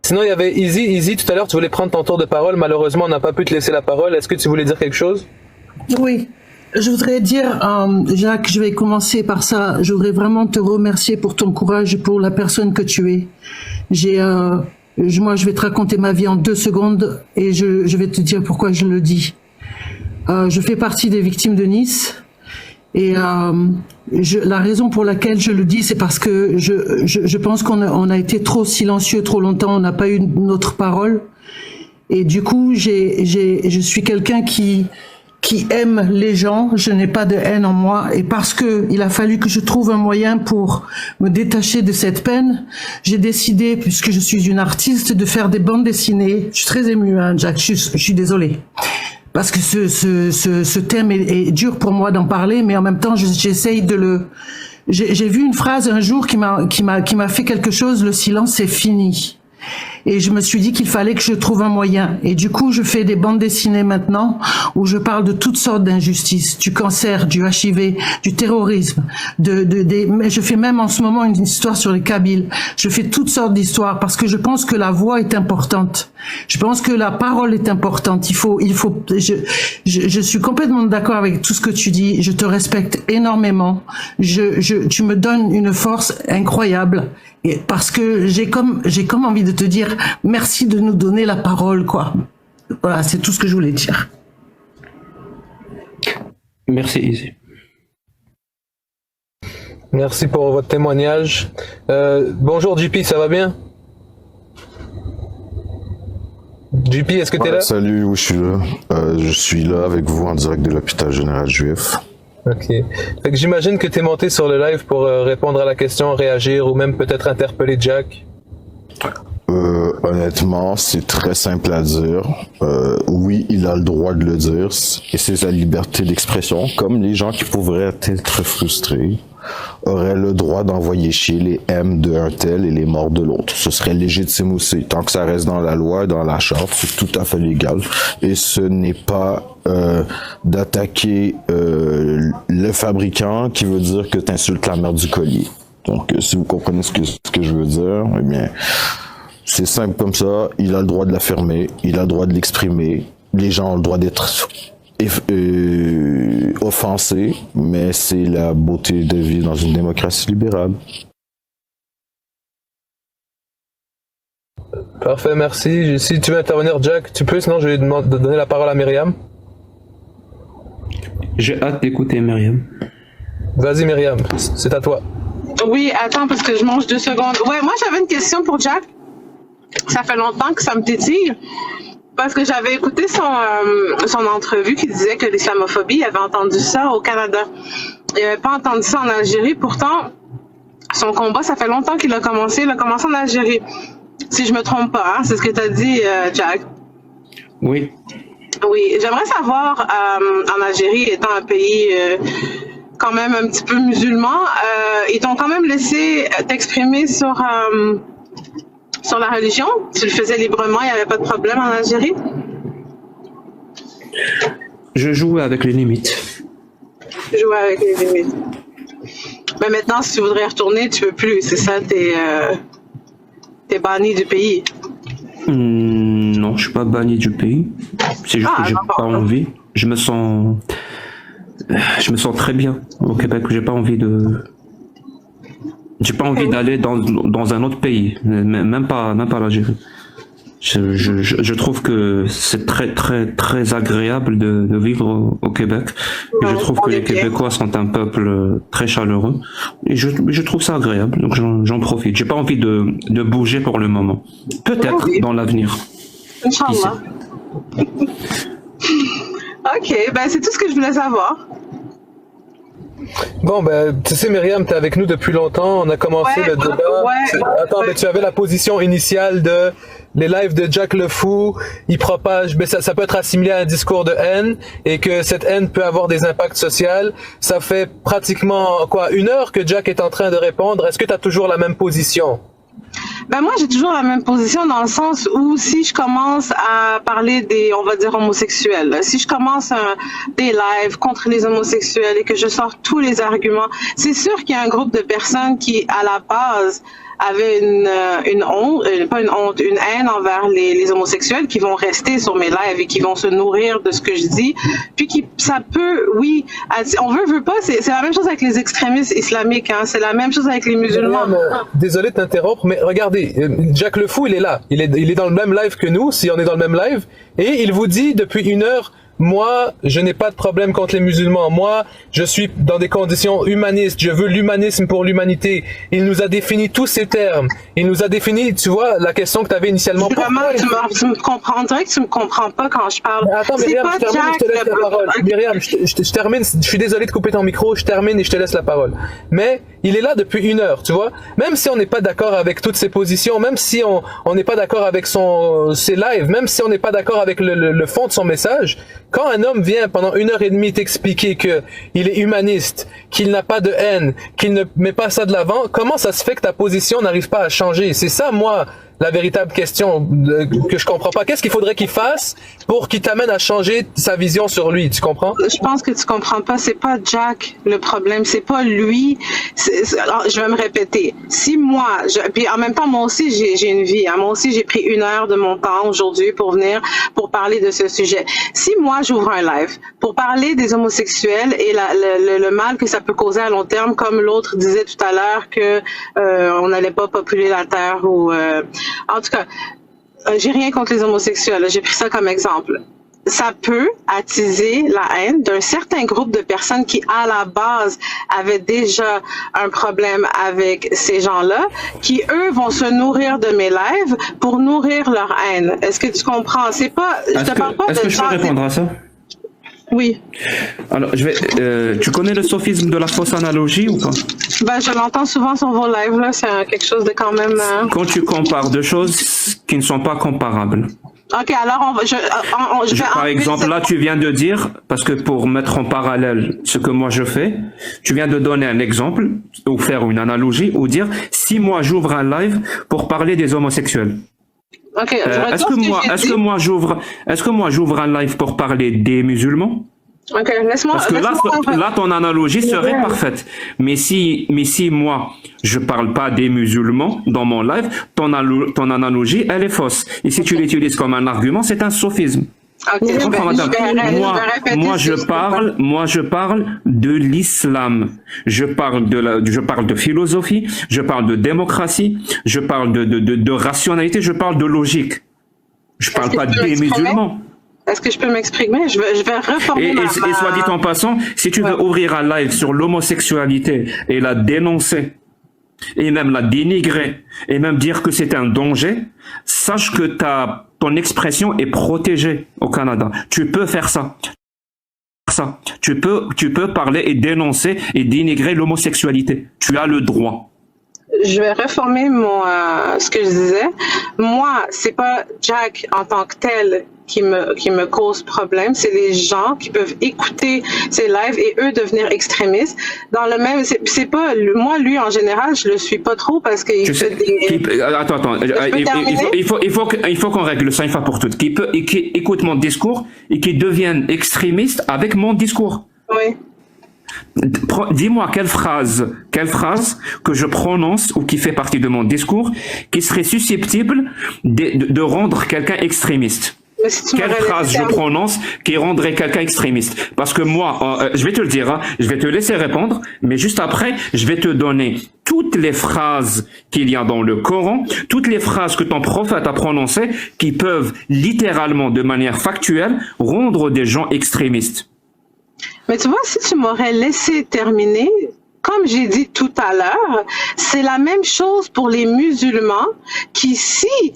Sinon, il y avait Easy. Easy, tout à l'heure, tu voulais prendre ton tour de parole. Malheureusement, on n'a pas pu te laisser la parole. Est-ce que tu voulais dire quelque chose? Oui. Je voudrais dire, Jacques, je vais commencer par ça. Je voudrais vraiment te remercier pour ton courage et pour la personne que tu es. Moi, je vais te raconter ma vie en 2 secondes et je vais te dire pourquoi je le dis. Je fais partie des victimes de Nice et la raison pour laquelle je le dis, c'est parce que je pense qu'on a été trop silencieux trop longtemps, on n'a pas eu notre parole. Et du coup, je suis quelqu'un qui aime les gens, je n'ai pas de haine en moi, et parce que il a fallu que je trouve un moyen pour me détacher de cette peine, j'ai décidé, puisque je suis une artiste, de faire des bandes dessinées. Je suis très émue, hein, Jack, je suis désolée. Parce que ce thème est dur pour moi d'en parler, mais en même temps, j'essaye de le... J'ai vu une phrase un jour qui m'a fait quelque chose, le silence c'est fini. Et je me suis dit qu'il fallait que je trouve un moyen. Et du coup, je fais des bandes dessinées maintenant où je parle de toutes sortes d'injustices, du cancer, du HIV, du terrorisme, je fais même en ce moment une histoire sur les Kabyles. Je fais toutes sortes d'histoires parce que je pense que la voix est importante. Je pense que la parole est importante. Je suis complètement d'accord avec tout ce que tu dis. Je te respecte énormément. Tu me donnes une force incroyable. Et parce que j'ai comme envie de te dire merci de nous donner la parole, quoi. Voilà, c'est tout ce que je voulais dire. Merci, Izzy. Merci pour votre témoignage. Bonjour JP, ça va bien? JP, est-ce que tu es là? Salut, oui, je suis là. Je suis là avec vous en direct de l'hôpital général juif. Ok. Fait que j'imagine que tu es monté sur le live pour répondre à la question, réagir ou même peut-être interpeller Jack. Honnêtement, c'est très simple à dire. Oui, il a le droit de le dire et c'est sa liberté d'expression, comme les gens qui pourraient être frustrés auraient le droit d'envoyer chier les M d'un tel et les morts de l'autre. Ce serait légitime aussi. Tant que ça reste dans la loi et dans la charte, c'est tout à fait légal. Et ce n'est pas d'attaquer le fabricant qui veut dire que tu insultes la mère du collier. Donc, si vous comprenez ce que je veux dire, eh bien, c'est simple comme ça. Il a le droit de l'affirmer, il a le droit de l'exprimer. Les gens ont le droit d'être offensés, mais c'est la beauté de vivre dans une démocratie libérale. Parfait, merci. Si tu veux intervenir, Jack, tu peux, sinon je vais donner la parole à Myriam. J'ai hâte d'écouter Myriam. Vas-y Myriam, c'est à toi. Oui, attends, parce que je mange 2 secondes. Ouais, moi j'avais une question pour Jack. Ça fait longtemps que ça me tétille. Parce que j'avais écouté son entrevue qui disait que l'islamophobie, il avait entendu ça au Canada. Il n'avait pas entendu ça en Algérie. Pourtant, son combat, ça fait longtemps qu'il a commencé. Il a commencé en Algérie. Si je me trompe pas, hein, c'est ce que tu as dit, Jack. Oui. Oui, j'aimerais savoir, en Algérie, étant un pays quand même un petit peu musulman, ils t'ont quand même laissé t'exprimer sur la religion? Tu le faisais librement, il n'y avait pas de problème en Algérie? Je jouais avec les limites. Jouer avec les limites. Mais maintenant, si tu voudrais retourner, tu peux plus, c'est ça, t'es banni du pays. Non, je suis pas banni du pays. C'est juste que j'ai pas envie. Je me sens très bien au Québec. J'ai pas envie d'aller dans un autre pays, même pas l'Algérie. Je trouve que c'est très très très agréable de vivre au Québec. Et je trouve que les Québécois sont un peuple très chaleureux. Et je trouve ça agréable, donc j'en profite. J'ai pas envie de bouger pour le moment. Peut-être dans l'avenir. Inch'Allah. Ok, ben c'est tout ce que je voulais savoir. Bon, ben, tu sais, Myriam, t'es avec nous depuis longtemps. On a commencé le débat. Attends, mais tu avais la position initiale de les lives de Jack le Fou. Il propage, mais ça peut être assimilé à un discours de haine et que cette haine peut avoir des impacts sociaux. Ça fait pratiquement, 1 heure que Jack est en train de répondre. Est-ce que tu as toujours la même position? Ben moi, j'ai toujours la même position dans le sens où si je commence à parler des, on va dire, homosexuels, si je commence des lives contre les homosexuels et que je sors tous les arguments, c'est sûr qu'il y a un groupe de personnes qui, à la base, avait une honte, pas une honte, une haine envers les homosexuels qui vont rester sur mes lives et qui vont se nourrir de ce que je dis, puis ça peut, oui, on veut pas, c'est la même chose avec les extrémistes islamiques, hein, c'est la même chose avec les musulmans. Désolé de t'interrompre, mais regardez, Jack le Fou, il est là, il est dans le même live que nous, si on est dans le même live, et il vous dit depuis 1 heure, moi, je n'ai pas de problème contre les musulmans. Moi, je suis dans des conditions humanistes. Je veux l'humanisme pour l'humanité. Il nous a défini tous ces termes. Il nous a défini, tu vois, la question que tu avais initialement. Vraiment, tu me comprendrais que tu me comprends pas quand je parle. Mais attends, Myriam, je termine, je te laisse la parole. Myriam, je termine, je suis désolé de couper ton micro, je termine et je te laisse la parole. Mais il est là depuis 1 heure, tu vois. Même si on n'est pas d'accord avec toutes ses positions, même si on n'est pas d'accord avec ses lives, même si on n'est pas d'accord avec le fond de son message, quand un homme vient pendant 1h30 t'expliquer que il est humaniste, qu'il n'a pas de haine, qu'il ne met pas ça de l'avant, comment ça se fait que ta position n'arrive pas à changer? C'est ça, moi, la véritable question que je comprends pas. Qu'est-ce qu'il faudrait qu'il fasse pour qu'il t'amène à changer sa vision sur lui? Tu comprends? Je pense que tu comprends pas. C'est pas Jack le problème. C'est pas lui. Alors, je vais me répéter. Si moi, puis en même temps, moi aussi, j'ai une vie. Hein. Moi aussi, j'ai pris 1 heure de mon temps aujourd'hui pour venir pour parler de ce sujet. Si moi, j'ouvre un live pour parler des homosexuels et le mal que ça peut causer à long terme, comme l'autre disait tout à l'heure que on n'allait pas populer la terre ou en tout cas, j'ai rien contre les homosexuels. J'ai pris ça comme exemple. Ça peut attiser la haine d'un certain groupe de personnes qui, à la base, avaient déjà un problème avec ces gens-là, qui, eux, vont se nourrir de mes lives pour nourrir leur haine. Est-ce que tu comprends? C'est pas, je te parle pas de Est-ce que je peux répondre à ça? Oui. Alors, tu connais le sophisme de la fausse analogie ou pas? Ben, je l'entends souvent sur vos lives, là. C'est quelque chose de quand même... Quand tu compares deux choses qui ne sont pas comparables. Ok, alors je vais par exemple, là, tu viens de dire, parce que pour mettre en parallèle ce que moi je fais, tu viens de donner un exemple, ou faire une analogie, ou dire, si moi j'ouvre un live pour parler des homosexuels. Ok, est-ce que moi j'ouvre un live pour parler des musulmans? Ok, laisse-moi. Parce que là, ton analogie serait parfaite. Mais si moi, je parle pas des musulmans dans mon live, ton analogie, elle est fausse. Et si tu l'utilises comme un argument, c'est un sophisme. Okay, moi, je parle de l'islam. Je parle de philosophie, je parle de démocratie, je parle de rationalité, je parle de logique. Je parle pas des musulmans. Est-ce que je peux m'exprimer? Je vais reformer et soit dit en passant, si tu veux ouvrir un live sur l'homosexualité et la dénoncer, et même la dénigrer, et même dire que c'est un danger, sache que ton expression est protégée au Canada. Tu peux faire ça. Tu peux parler et dénoncer et dénigrer l'homosexualité. Tu as le droit. Je vais reformer ce que je disais. Moi, c'est pas Jack en tant que tel qui me cause problème, c'est les gens qui peuvent écouter ces lives et eux devenir extrémistes. Dans le même, c'est pas moi lui en général, je le suis pas trop parce qu'il fait des. Attends, il faut qu'on règle ça une fois pour toutes. Qui écoute mon discours et qui devienne extrémiste avec mon discours. Oui. Dis-moi quelle phrase que je prononce ou qui fait partie de mon discours qui serait susceptible de rendre quelqu'un extrémiste. Quelle phrase je prononce qui rendrait quelqu'un extrémiste? Parce que moi, je vais te le dire, hein, je vais te laisser répondre, mais juste après, je vais te donner toutes les phrases qu'il y a dans le Coran, toutes les phrases que ton prophète a prononcées qui peuvent littéralement, de manière factuelle, rendre des gens extrémistes. Mais tu vois, si tu m'aurais laissé terminer, comme j'ai dit tout à l'heure, c'est la même chose pour les musulmans qui, s'ils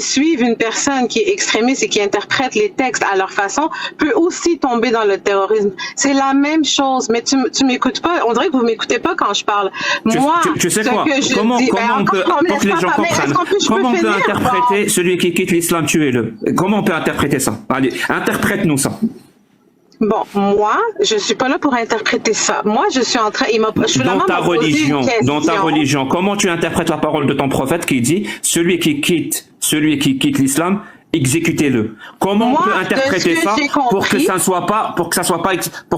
suivent une personne qui est extrémiste et qui interprète les textes à leur façon, peut aussi tomber dans le terrorisme. C'est la même chose, mais tu m'écoutes pas. On dirait que vous m'écoutez pas quand je parle. Moi, tu sais quoi? Comment on peut, pour que les gens comprennent, comment on peut interpréter celui qui quitte l'islam, tuez-le? Comment on peut interpréter ça? Allez, interprète-nous ça. Bon, moi, je suis pas là pour interpréter ça. Moi, je suis en train, dans ta religion, comment tu interprètes la parole de ton prophète qui dit, celui qui quitte l'islam, exécutez-le. Comment on peut interpréter ça pour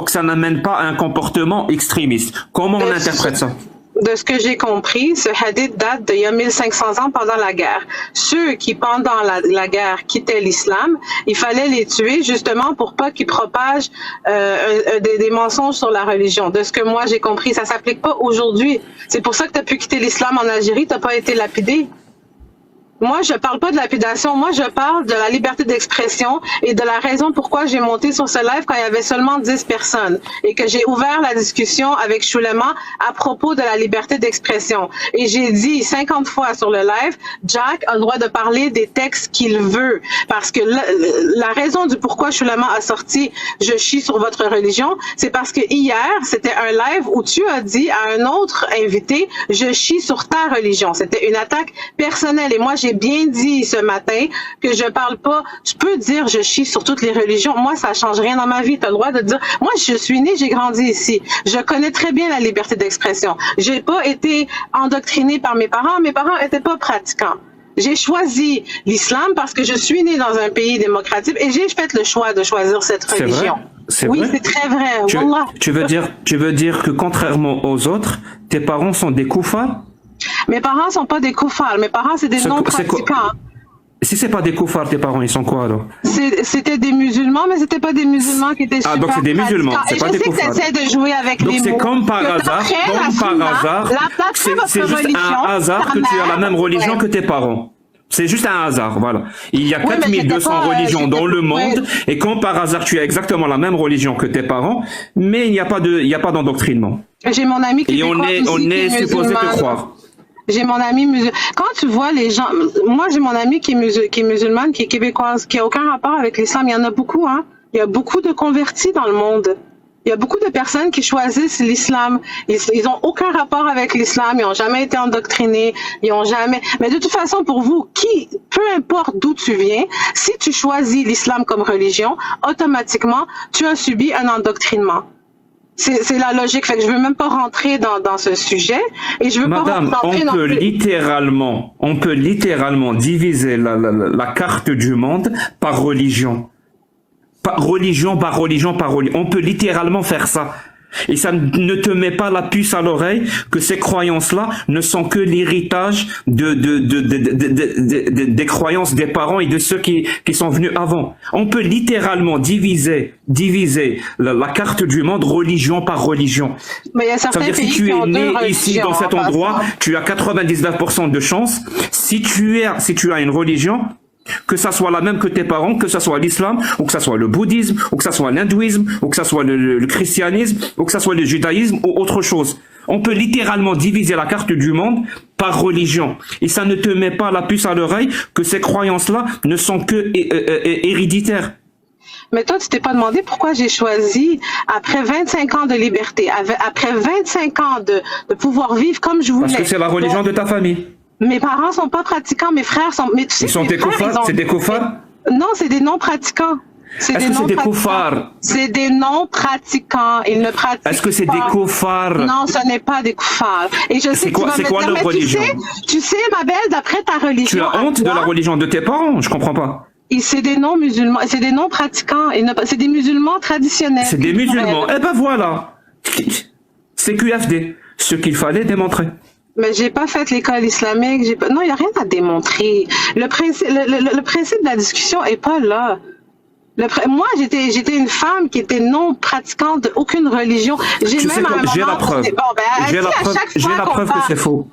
que ça n'amène pas à un comportement extrémiste? Comment on interprète ça? de ce que j'ai compris, ce hadith date d'il y a 1500 ans pendant la guerre. Ceux qui, pendant la guerre, quittaient l'islam, il fallait les tuer justement pour pas qu'ils propagent des mensonges sur la religion. De ce que moi j'ai compris, ça s'applique pas aujourd'hui. C'est pour ça que tu as pu quitter l'islam en Algérie, tu n'as pas été lapidé. Moi, je parle pas de lapidation. Moi, je parle de la liberté d'expression et de la raison pourquoi j'ai monté sur ce live quand il y avait seulement 10 personnes et que j'ai ouvert la discussion avec Choulema à propos de la liberté d'expression. Et j'ai dit 50 fois sur le live, Jack a le droit de parler des textes qu'il veut parce que la raison du pourquoi Choulema a sorti « Je chie sur votre religion », c'est parce que hier, c'était un live où tu as dit à un autre invité « Je chie sur ta religion ». C'était une attaque personnelle et moi, j'ai bien dit ce matin que je parle pas, je peux dire je chie sur toutes les religions, moi ça change rien dans ma vie, tu as le droit de dire, moi je suis née, j'ai grandi ici, je connais très bien la liberté d'expression, j'ai pas été endoctrinée par mes parents étaient pas pratiquants. J'ai choisi l'islam parce que je suis née dans un pays démocratique et j'ai fait le choix de choisir cette religion. C'est oui, vrai? c'est très vrai. Tu veux dire que contrairement aux autres, tes parents sont des koufars? Mes parents sont pas des koufars, mes parents c'est des non-pratiquants. Si c'est pas des koufars, tes parents, ils sont quoi alors? C'était des musulmans, mais c'était pas des musulmans qui étaient super donc c'est des musulmans, c'est pas des koufars. Je sais que tu essaies de jouer avec donc les mots. Donc c'est comme par hasard, c'est juste un hasard que tu as la même religion que tes parents. C'est juste un hasard, voilà. Il y a 4200 religions dans le monde, et quand par hasard tu as exactement la même religion que tes parents, mais il n'y a pas d'endoctrinement. J'ai mon ami qui et on est supposé te croire. J'ai mon ami musulman. Quand tu vois les gens, moi j'ai mon ami qui est musulmane, qui est québécoise, qui a aucun rapport avec l'islam. Il y en a beaucoup, hein. Il y a beaucoup de convertis dans le monde. Il y a beaucoup de personnes qui choisissent l'islam. Ils ont aucun rapport avec l'islam. Ils n'ont jamais été endoctrinés. Ils ont jamais. Mais de toute façon, pour vous, peu importe d'où tu viens, si tu choisis l'islam comme religion, automatiquement, tu as subi un endoctrinement. C'est la logique. Fait que je veux même pas rentrer dans ce sujet et je veux Madame, pas rentrer on peut littéralement diviser la carte du monde par religion. Par religion. On peut littéralement faire ça. Et ça ne te met pas la puce à l'oreille que ces croyances-là ne sont que l'héritage des croyances des parents et de ceux qui sont venus avant. On peut littéralement diviser la carte du monde religion par religion. Mais il y a certains pays si tu es né ici dans cet endroit, tu as 99% de chance. Si tu as une religion, que ça soit la même que tes parents, que ça soit l'islam, ou que ça soit le bouddhisme, ou que ça soit l'hindouisme, ou que ça soit le christianisme, ou que ça soit le judaïsme, ou autre chose. On peut littéralement diviser la carte du monde par religion. Et ça ne te met pas la puce à l'oreille que ces croyances-là ne sont que héréditaires. Mais toi, tu t'es pas demandé pourquoi j'ai choisi, après 25 ans de liberté, après 25 ans de pouvoir vivre comme je voulais. Parce que c'est la religion de ta famille. Mes parents sont pas pratiquants, mes frères sont... Mais tu sais, ils sont des koufars? C'est des koufars? Non, c'est des non-pratiquants. Est-ce que c'est des koufars? C'est des non-pratiquants. Ils ne pratiquent pas. Est-ce que c'est des koufars? Non, ce n'est pas des koufars. Et je sais que tu vas me dire, quoi leur religion? Tu sais, ma belle, d'après ta religion... Tu as honte de la religion de tes parents? Je comprends pas. C'est des non-musulmans, c'est des non-pratiquants. C'est des musulmans traditionnels. C'est des musulmans. Eh ben voilà. C'est QFD. Ce qu'il fallait démontrer. Mais j'ai pas fait l'école islamique, non, il y a rien à démontrer. Le principe de la discussion est pas là. Moi, j'étais une femme qui était non pratiquante d'aucune religion. J'ai la preuve. J'ai la preuve que c'est faux.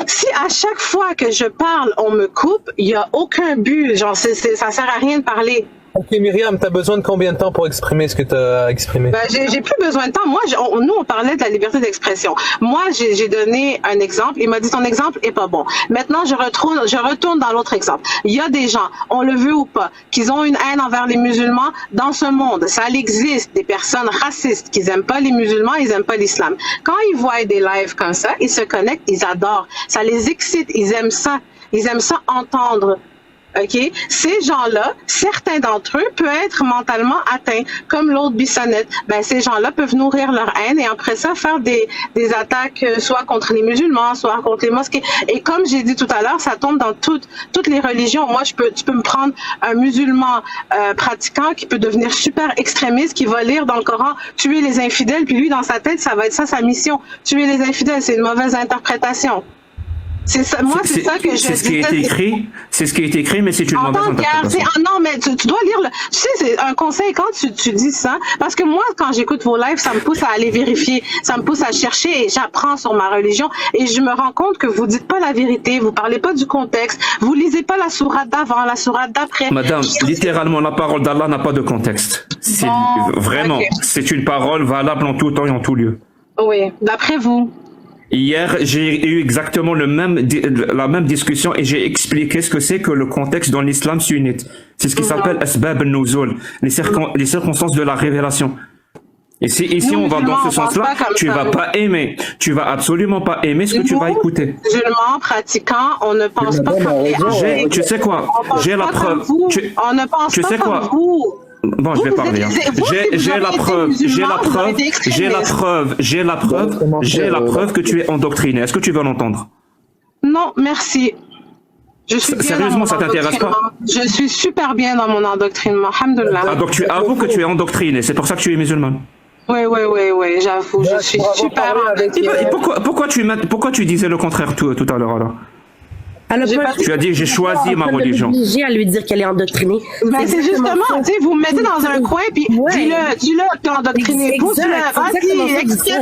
Si à chaque fois que je parle, on me coupe, il y a aucun but. Genre, ça sert à rien de parler. Ok, Myriam, t'as besoin de combien de temps pour exprimer ce que t'as exprimé? J'ai plus besoin de temps. Moi, nous, on parlait de la liberté d'expression. Moi, j'ai donné un exemple. Il m'a dit ton exemple est pas bon. Maintenant, je retourne dans l'autre exemple. Il y a des gens, on le veut ou pas, qui ont une haine envers les musulmans dans ce monde. Ça existe. Des personnes racistes qui aiment pas les musulmans, ils aiment pas l'islam. Quand ils voient des lives comme ça, ils se connectent, ils adorent. Ça les excite, ils aiment ça. Ils aiment ça entendre OK? Ces gens-là, certains d'entre eux peuvent être mentalement atteints, comme l'autre Bissonnette. Ben, ces gens-là peuvent nourrir leur haine et après ça, faire des attaques, soit contre les musulmans, soit contre les mosquées. Et comme j'ai dit tout à l'heure, ça tombe dans toutes les religions. Moi, tu peux me prendre un musulman pratiquant qui peut devenir super extrémiste, qui va lire dans le Coran, tuer les infidèles, puis lui, dans sa tête, ça va être ça sa mission. Tuer les infidèles, c'est une mauvaise interprétation. C'est ça, moi, c'est ça que je C'est ce qui a été écrit, c'est ce qui a été écrit, mais c'est une mauvaise interprétation. Non, mais tu dois lire le, tu sais, c'est un conseil quand tu dis ça, parce que moi, quand j'écoute vos lives, ça me pousse à aller vérifier, ça me pousse à chercher et j'apprends sur ma religion et je me rends compte que vous dites pas la vérité, vous parlez pas du contexte, vous lisez pas la sourate d'avant, la sourate d'après. Madame, littéralement, la parole d'Allah n'a pas de contexte. Vraiment, okay. C'est une parole valable en tout temps et en tout lieu. Oui, d'après vous. Hier, j'ai eu exactement la même discussion et j'ai expliqué ce que c'est que le contexte dans l'islam sunnite. C'est ce qui s'appelle Asbab al-Nuzul, les circonstances de la révélation. Et si on va dans ce sens-là, tu vas pas aimer. Tu vas absolument pas aimer ce que tu vas écouter. Musulmans pratiquants, on ne pense pas comme les tu sais quoi? J'ai la preuve. On ne pense pas comme vous. Bon, je vais parler. J'ai la preuve que tu es endoctriné. Est-ce que tu veux l'entendre? Non, merci. Sérieusement, ça t'intéresse pas? Je suis super bien dans mon endoctrinement. Alhamdoulilah. Ah, donc tu avoues que tu es endoctriné. C'est pour ça que tu es musulmane. Oui, j'avoue. Je suis super. Pourquoi tu disais le contraire tout à l'heure alors? Alors, tu as dit j'ai choisi ma religion. Obligé à lui dire qu'elle est endoctrinée. Ben c'est justement, tu sais, vous me mettez dans un coin puis dis-le, t'es endoctriné. Vas-y, explique.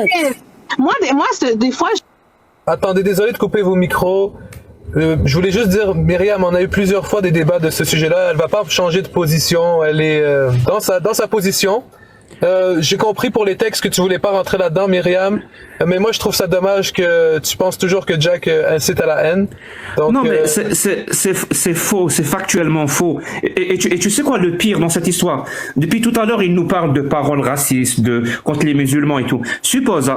Moi, des fois. Attendez, désolé de couper vos micros. Je voulais juste dire, Myriam, on a eu plusieurs fois des débats de ce sujet-là. Elle va pas changer de position. Elle est dans sa position. J'ai compris pour les textes que tu voulais pas rentrer là-dedans, Myriam, mais moi je trouve ça dommage que tu penses toujours que Jack incite à la haine. Donc, non, mais c'est faux, c'est factuellement faux. Et tu sais quoi le pire dans cette histoire? Depuis tout à l'heure, il nous parle de paroles racistes, contre les musulmans et tout. Suppose,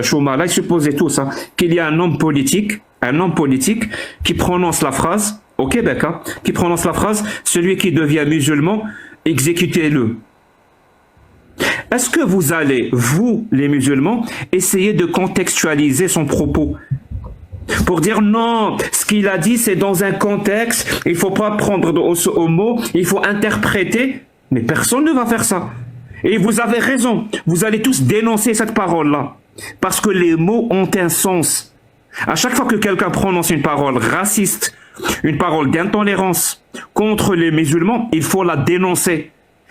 Chouma, là, il supposait tout ça, qu'il y a un homme politique qui prononce la phrase, au Québec, qui prononce la phrase, celui qui devient musulman, exécutez-le. Est-ce que vous allez, vous, les musulmans, essayer de contextualiser son propos pour dire non, ce qu'il a dit, c'est dans un contexte, il faut pas prendre au mot, il faut interpréter, mais personne ne va faire ça. Et vous avez raison, vous allez tous dénoncer cette parole-là, parce que les mots ont un sens. À chaque fois que quelqu'un prononce une parole raciste, une parole d'intolérance contre les musulmans, il faut la dénoncer.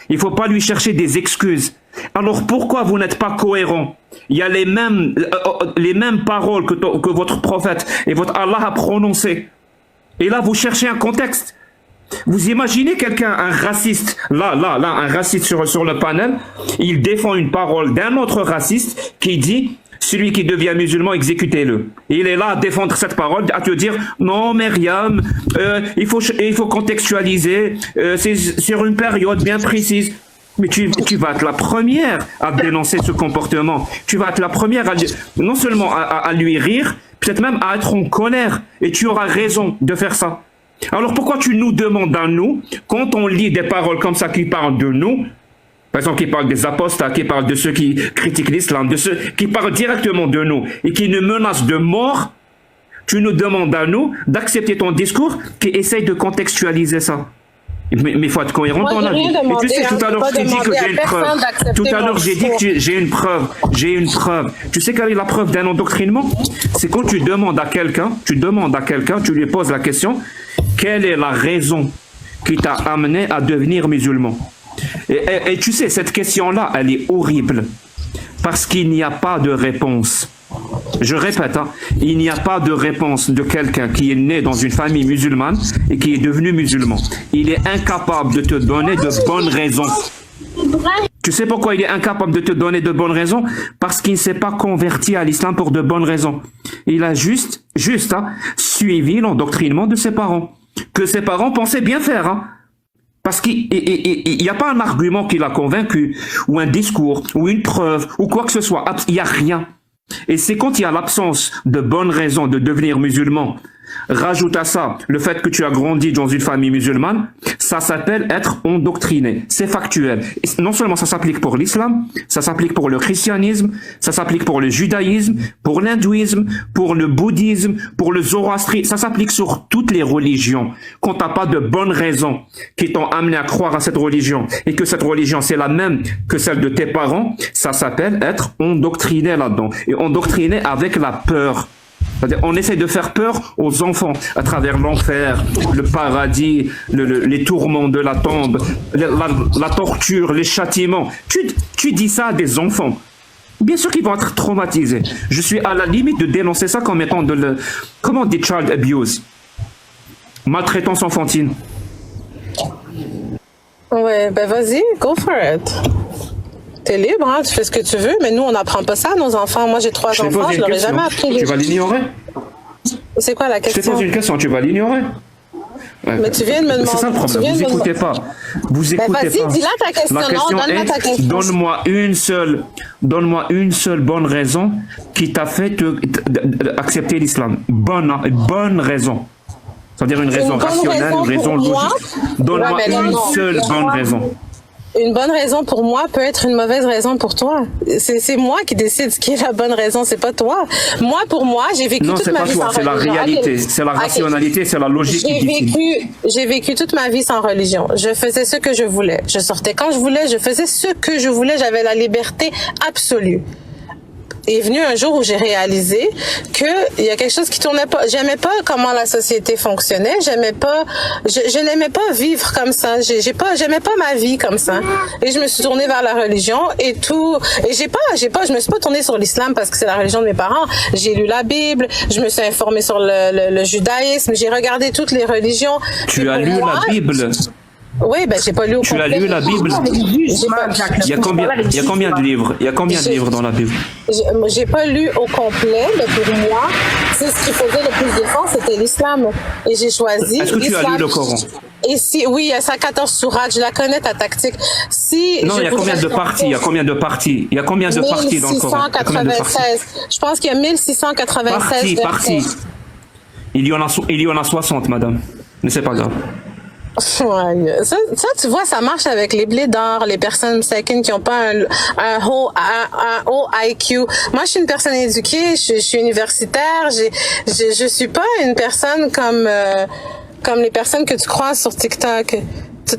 Il faut pas lui chercher des excuses. Alors pourquoi vous n'êtes pas cohérent? Il y a les mêmes paroles que votre prophète et votre Allah a prononcées. Et là, vous cherchez un contexte. Vous imaginez quelqu'un, un raciste, là, un raciste sur le panel, il défend une parole d'un autre raciste qui dit celui qui devient musulman, exécutez-le. Il est là à défendre cette parole, à te dire non, Myriam, il faut contextualiser, c'est sur une période bien précise. Mais tu vas être la première à dénoncer ce comportement. Tu vas être la première non seulement à lui rire, peut-être même à être en colère. Et tu auras raison de faire ça. Alors pourquoi tu nous demandes à nous, quand on lit des paroles comme ça qui parlent de nous, par exemple, qui parlent des apostats, qui parlent de ceux qui critiquent l'islam, de ceux qui parlent directement de nous et qui nous menacent de mort, tu nous demandes à nous d'accepter ton discours qui essaye de contextualiser ça. Mais il faut être cohérent dans la vie. Et tu sais, tout à l'heure, je t'ai dit que j'ai une preuve. Tout à l'heure, j'ai dit que j'ai une preuve. J'ai une preuve. Tu sais quelle est la preuve d'un endoctrinement? C'est quand tu demandes à quelqu'un, tu lui poses la question, quelle est la raison qui t'a amené à devenir musulman? Et tu sais, cette question-là, elle est horrible. Parce qu'il n'y a pas de réponse. Je répète, il n'y a pas de réponse de quelqu'un qui est né dans une famille musulmane et qui est devenu musulman. Il est incapable de te donner de bonnes raisons. Tu sais pourquoi il est incapable de te donner de bonnes raisons? Parce qu'il ne s'est pas converti à l'islam pour de bonnes raisons. Il a juste suivi l'endoctrinement de ses parents. Que ses parents pensaient bien faire, Parce qu'il n'y a pas un argument qui l'a convaincu, ou un discours, ou une preuve, ou quoi que ce soit. Il n'y a rien. Et c'est quand il y a l'absence de bonnes raisons de devenir musulman, Rajoute à ça le fait que tu as grandi dans une famille musulmane, ça s'appelle être endoctriné. C'est factuel. Et non seulement ça s'applique pour l'islam, ça s'applique pour le christianisme, ça s'applique pour le judaïsme, pour l'hindouisme, pour le bouddhisme, pour le zoroastrisme. Ça s'applique sur toutes les religions. Quand t'as pas de bonnes raisons qui t'ont amené à croire à cette religion et que cette religion c'est la même que celle de tes parents, ça s'appelle être endoctriné là-dedans. Et endoctriné avec la peur. C'est-à-dire, on essaie de faire peur aux enfants à travers l'enfer, le paradis, les tourments de la tombe, la torture, les châtiments. Tu dis ça à des enfants. Bien sûr qu'ils vont être traumatisés. Je suis à la limite de dénoncer ça comme étant comment on dit child abuse, maltraitance enfantine. Ouais, ben vas-y, go for it. T'es libre, hein, tu fais ce que tu veux, mais nous, on n'apprend pas ça à nos enfants. Moi, j'ai 3 enfants, je leur ai jamais appris. Tu vas l'ignorer? C'est quoi la question? Je te pose une question, tu vas l'ignorer? Ouais. Mais tu viens de me demander. C'est ça le problème, vous n'écoutez pas. Vous écoutez vas-y, pas. dis-la ta question. La question donne-moi ta question. Donne-moi une seule bonne raison qui t'a fait accepter l'islam. Bonne raison. C'est-à-dire une raison rationnelle, une raison logique. Donne-moi une seule bonne raison. Une bonne raison pour moi peut être une mauvaise raison pour toi. C'est moi qui décide ce qui est la bonne raison, c'est pas toi. Moi, pour moi, j'ai vécu toute ma vie sans religion. Non, c'est pas toi, c'est la réalité, c'est la rationalité, c'est la logique qui décide. J'ai vécu toute ma vie sans religion. Je faisais ce que je voulais. Je sortais quand je voulais, je faisais ce que je voulais. J'avais la liberté absolue. Est venu un jour où j'ai réalisé que il y a quelque chose qui tournait pas. J'aimais pas comment la société fonctionnait. J'aimais pas, je n'aimais pas vivre comme ça. J'aimais pas ma vie comme ça. Et je me suis tournée vers la religion et tout. Et je me suis pas tournée sur l'islam parce que c'est la religion de mes parents. J'ai lu la Bible. Je me suis informée sur le judaïsme. J'ai regardé toutes les religions. Tu as lu la Bible? Oui, ben j'ai pas lu au complet. Tu as lu la Bible? Il y a combien de livres? Il y a combien de livres dans la Bible? J'ai pas lu au complet, mais pour moi, c'est ce qui faisait le plus de sens, c'était l'islam. Et j'ai choisi. Est-ce que tu as lu le Coran? Et si, oui, il y a 114 sourates, je la connais, ta tactique. Non, il y a combien de parties? Il y a combien de parties? Il y a combien de parties dans le Coran? 1696. Je pense qu'il y a 1696 parties. Il y en a 60, madame. Mais c'est pas grave. Ouais. Ça, tu vois, ça marche avec les blédards, les personnes qui n'ont pas un haut IQ. Moi, je suis une personne éduquée, je suis universitaire, je suis pas une personne comme les personnes que tu croises sur TikTok.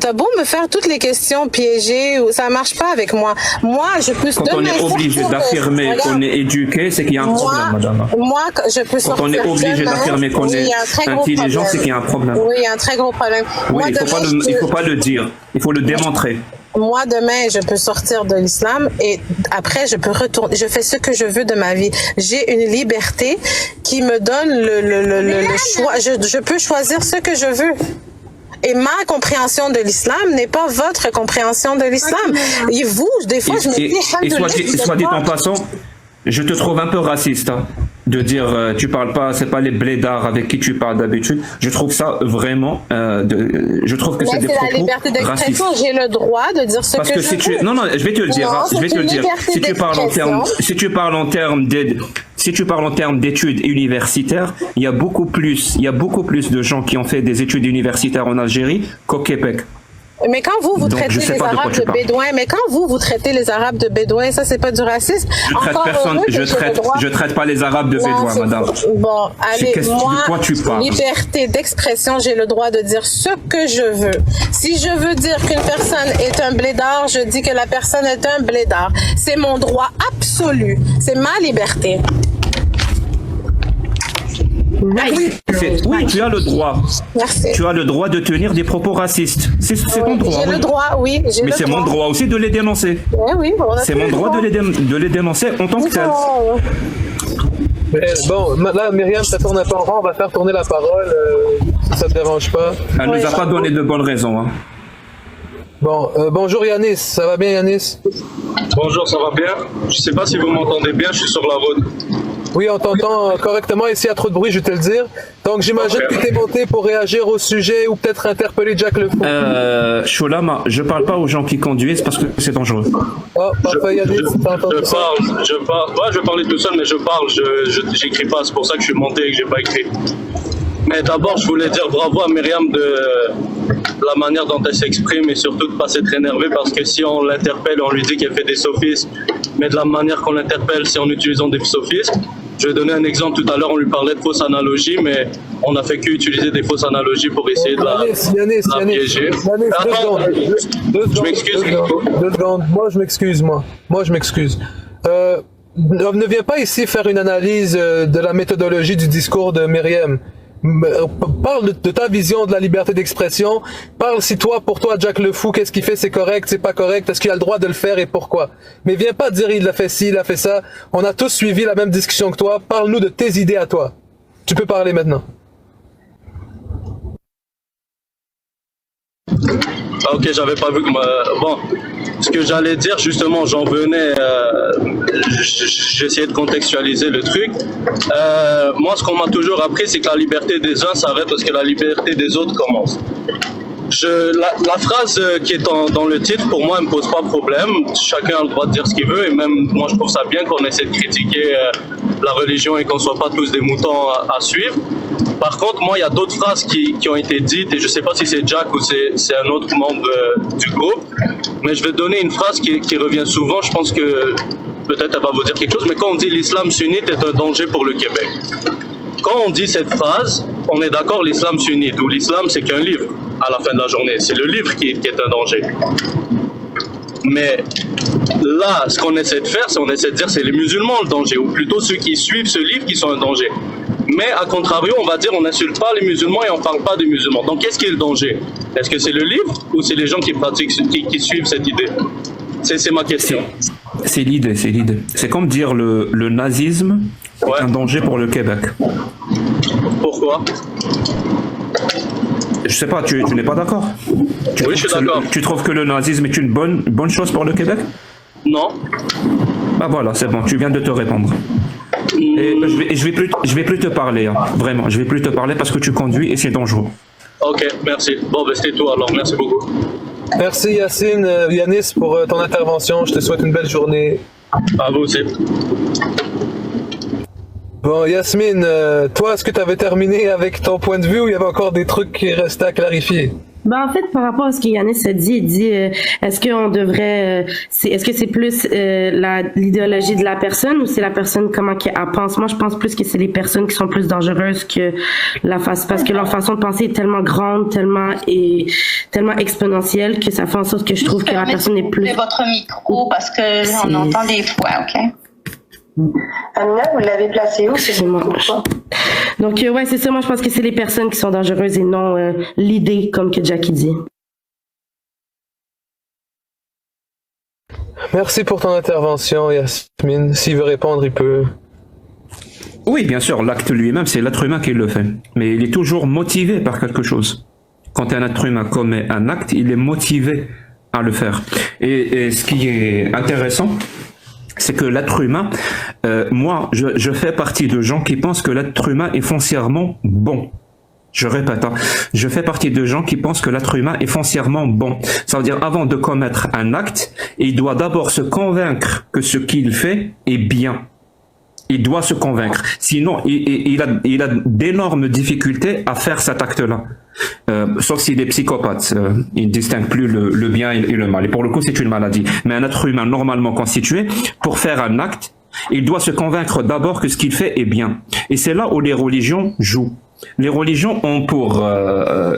T'as beau me faire toutes les questions piégées, ça marche pas avec moi. Moi, je peux... Quand on est obligé d'affirmer qu'on est éduqué, c'est qu'il y a un problème, madame. Moi, je peux sortir... Quand on est obligé d'affirmer qu'on est intelligent, c'est qu'il y a un problème. Oui, il y a un très gros problème. Oui, il faut pas le dire, il faut le démontrer. Moi, demain, je peux sortir de l'islam et après, je peux retourner. Je fais ce que je veux de ma vie. J'ai une liberté qui me donne le choix. Je peux choisir ce que je veux. Et ma compréhension de l'islam n'est pas votre compréhension de l'islam. Et vous, des fois, je me dis... Et soit dit en passant, je te trouve un peu raciste, hein, de dire tu parles pas, c'est pas les blédards avec qui tu parles d'habitude. Je trouve ça vraiment... je trouve que c'est des propos racistes. C'est la liberté d'expression, j'ai le droit de dire ce que je veux. Non, je vais te le dire. Non, je vais te le dire. Si tu parles en termes d'études universitaires, il y a beaucoup plus de gens qui ont fait des études universitaires en Algérie qu'au Québec. Mais quand vous traitez les Arabes de bédouins, ça c'est pas du racisme. Je traite pas les Arabes de bédouins, madame. Bon, allez, moi, de quoi tu parles? Liberté d'expression, j'ai le droit de dire ce que je veux. Si je veux dire qu'une personne est un blédard, je dis que la personne est un blédard. C'est mon droit absolu. C'est ma liberté. Oui, tu as le droit. Merci. Tu as le droit de tenir des propos racistes. C'est ton droit. J'ai le droit, oui. Mais c'est mon droit aussi de les dénoncer. Oui, c'est mon droit de les dénoncer en tant que tel. Mais bon, là, Myriam, ça tourne un peu en rond. On va faire tourner la parole, si ça te dérange pas. Elle nous a pas donné de bonnes raisons. Hein. Bon, bonjour Yanis. Ça va bien, Yanis? Bonjour, ça va bien? Je sais pas si vous m'entendez bien, je suis sur la route. Oui, on t'entend correctement. Et s'il y a trop de bruit, je vais te le dire. Donc, j'imagine que tu es monté pour réagir au sujet ou peut-être interpeller Jack le Fou. Choulama, je parle pas aux gens qui conduisent parce que c'est dangereux. Oh, parfait, Yanis, t'as entendu ça? Je parle. Ouais, je vais parler tout seul, mais je parle. J'écris pas. C'est pour ça que je suis monté et que j'ai pas écrit. Mais d'abord, je voulais dire bravo à Myriam de la manière dont elle s'exprime et surtout de ne pas s'être énervée parce que si on l'interpelle, on lui dit qu'elle fait des sophismes, mais de la manière qu'on l'interpelle, c'est en utilisant des sophismes. Je vais donner un exemple. Tout à l'heure, on lui parlait de fausses analogies, mais on n'a fait qu'utiliser des fausses analogies pour essayer de la piéger. Attends, je m'excuse. 2 secondes. Moi, je m'excuse. Ne viens pas ici faire une analyse de la méthodologie du discours de Myriam. Parle de ta vision de la liberté d'expression. Parle si pour toi, Jack le Fou, qu'est-ce qu'il fait, c'est correct, c'est pas correct, est-ce qu'il a le droit de le faire et pourquoi. Mais viens pas dire il a fait ci, il a fait ça. On a tous suivi la même discussion que toi. Parle-nous de tes idées à toi. Tu peux parler maintenant. Ah, ok, j'avais pas vu que bon, ce que j'allais dire justement, j'en venais, j'essayais de contextualiser le truc. Moi, ce qu'on m'a toujours appris, c'est que la liberté des uns s'arrête parce que la liberté des autres commence. La phrase qui est dans le titre, pour moi, elle me pose pas problème. Chacun a le droit de dire ce qu'il veut et même moi, je trouve ça bien qu'on essaie de critiquer la religion et qu'on soit pas tous des moutons à suivre. Par contre, moi, il y a d'autres phrases qui ont été dites et je sais pas si c'est Jack ou c'est un autre membre du groupe, mais je vais donner une phrase qui revient souvent. Je pense que peut-être elle va vous dire quelque chose, mais quand on dit l'islam sunnite est un danger pour le Québec. Quand on dit cette phrase, on est d'accord, l'islam sunnite ou l'islam, c'est qu'un livre à la fin de la journée. C'est le livre qui est un danger. Mais là, ce qu'on essaie de faire, c'est on essaie de dire c'est les musulmans le danger, ou plutôt ceux qui suivent ce livre qui sont un danger. Mais à contrario, on va dire on n'insulte pas les musulmans et on ne parle pas des musulmans. Donc qu'est-ce qui est le danger? Est-ce que c'est le livre ou c'est les gens qui pratiquent, qui suivent cette idée? C'est ma question. C'est l'idée. C'est comme dire le nazisme est un danger pour le Québec. Pourquoi? Je sais pas, tu n'es pas d'accord? Oui, je suis d'accord. Tu trouves que le nazisme est une bonne chose pour le Québec? Non. Bah voilà, c'est bon, tu viens de te répondre. Et je vais plus te parler, hein. Vraiment, je vais plus te parler parce que tu conduis et c'est dangereux. Ok, merci. Bon, ben c'était tout alors, merci beaucoup. Merci Yacine, Yanis pour ton intervention. Je te souhaite une belle journée. À vous aussi. Bon, Yasmine, toi, est-ce que tu avais terminé avec ton point de vue ou il y avait encore des trucs qui restaient à clarifier? Ben, en fait, par rapport à ce que Yanis a dit, il dit, est-ce qu'on devrait, est-ce que c'est plus l'idéologie de la personne ou c'est la personne comment qu'elle pense? Moi, je pense plus que c'est les personnes qui sont plus dangereuses que parce que leur façon de penser est tellement grande, tellement exponentielle que ça fait en sorte que je trouve que la personne est plus. Votre micro parce que on entend des fois, ok? Amina, vous l'avez placé où? Donc, ouais, c'est ça. Moi, je pense que c'est les personnes qui sont dangereuses et non l'idée, comme que Jackie dit. Merci pour ton intervention, Yasmine. S'il veut répondre, il peut. Oui, bien sûr, l'acte lui-même, c'est l'être humain qui le fait. Mais il est toujours motivé par quelque chose. Quand un être humain commet un acte, il est motivé à le faire. Et ce qui est intéressant, c'est que l'être humain, moi, je fais partie de gens qui pensent que l'être humain est foncièrement bon. Je répète, hein, je fais partie de gens qui pensent que l'être humain est foncièrement bon. Ça veut dire, avant de commettre un acte, il doit d'abord se convaincre que ce qu'il fait est bien. Il doit se convaincre. Sinon, il a d'énormes difficultés à faire cet acte-là. Sauf s'il est psychopathe. Il ne distingue plus le bien et le mal. Et pour le coup, c'est une maladie. Mais un être humain normalement constitué, pour faire un acte, il doit se convaincre d'abord que ce qu'il fait est bien. Et c'est là où les religions jouent. Les religions ont pour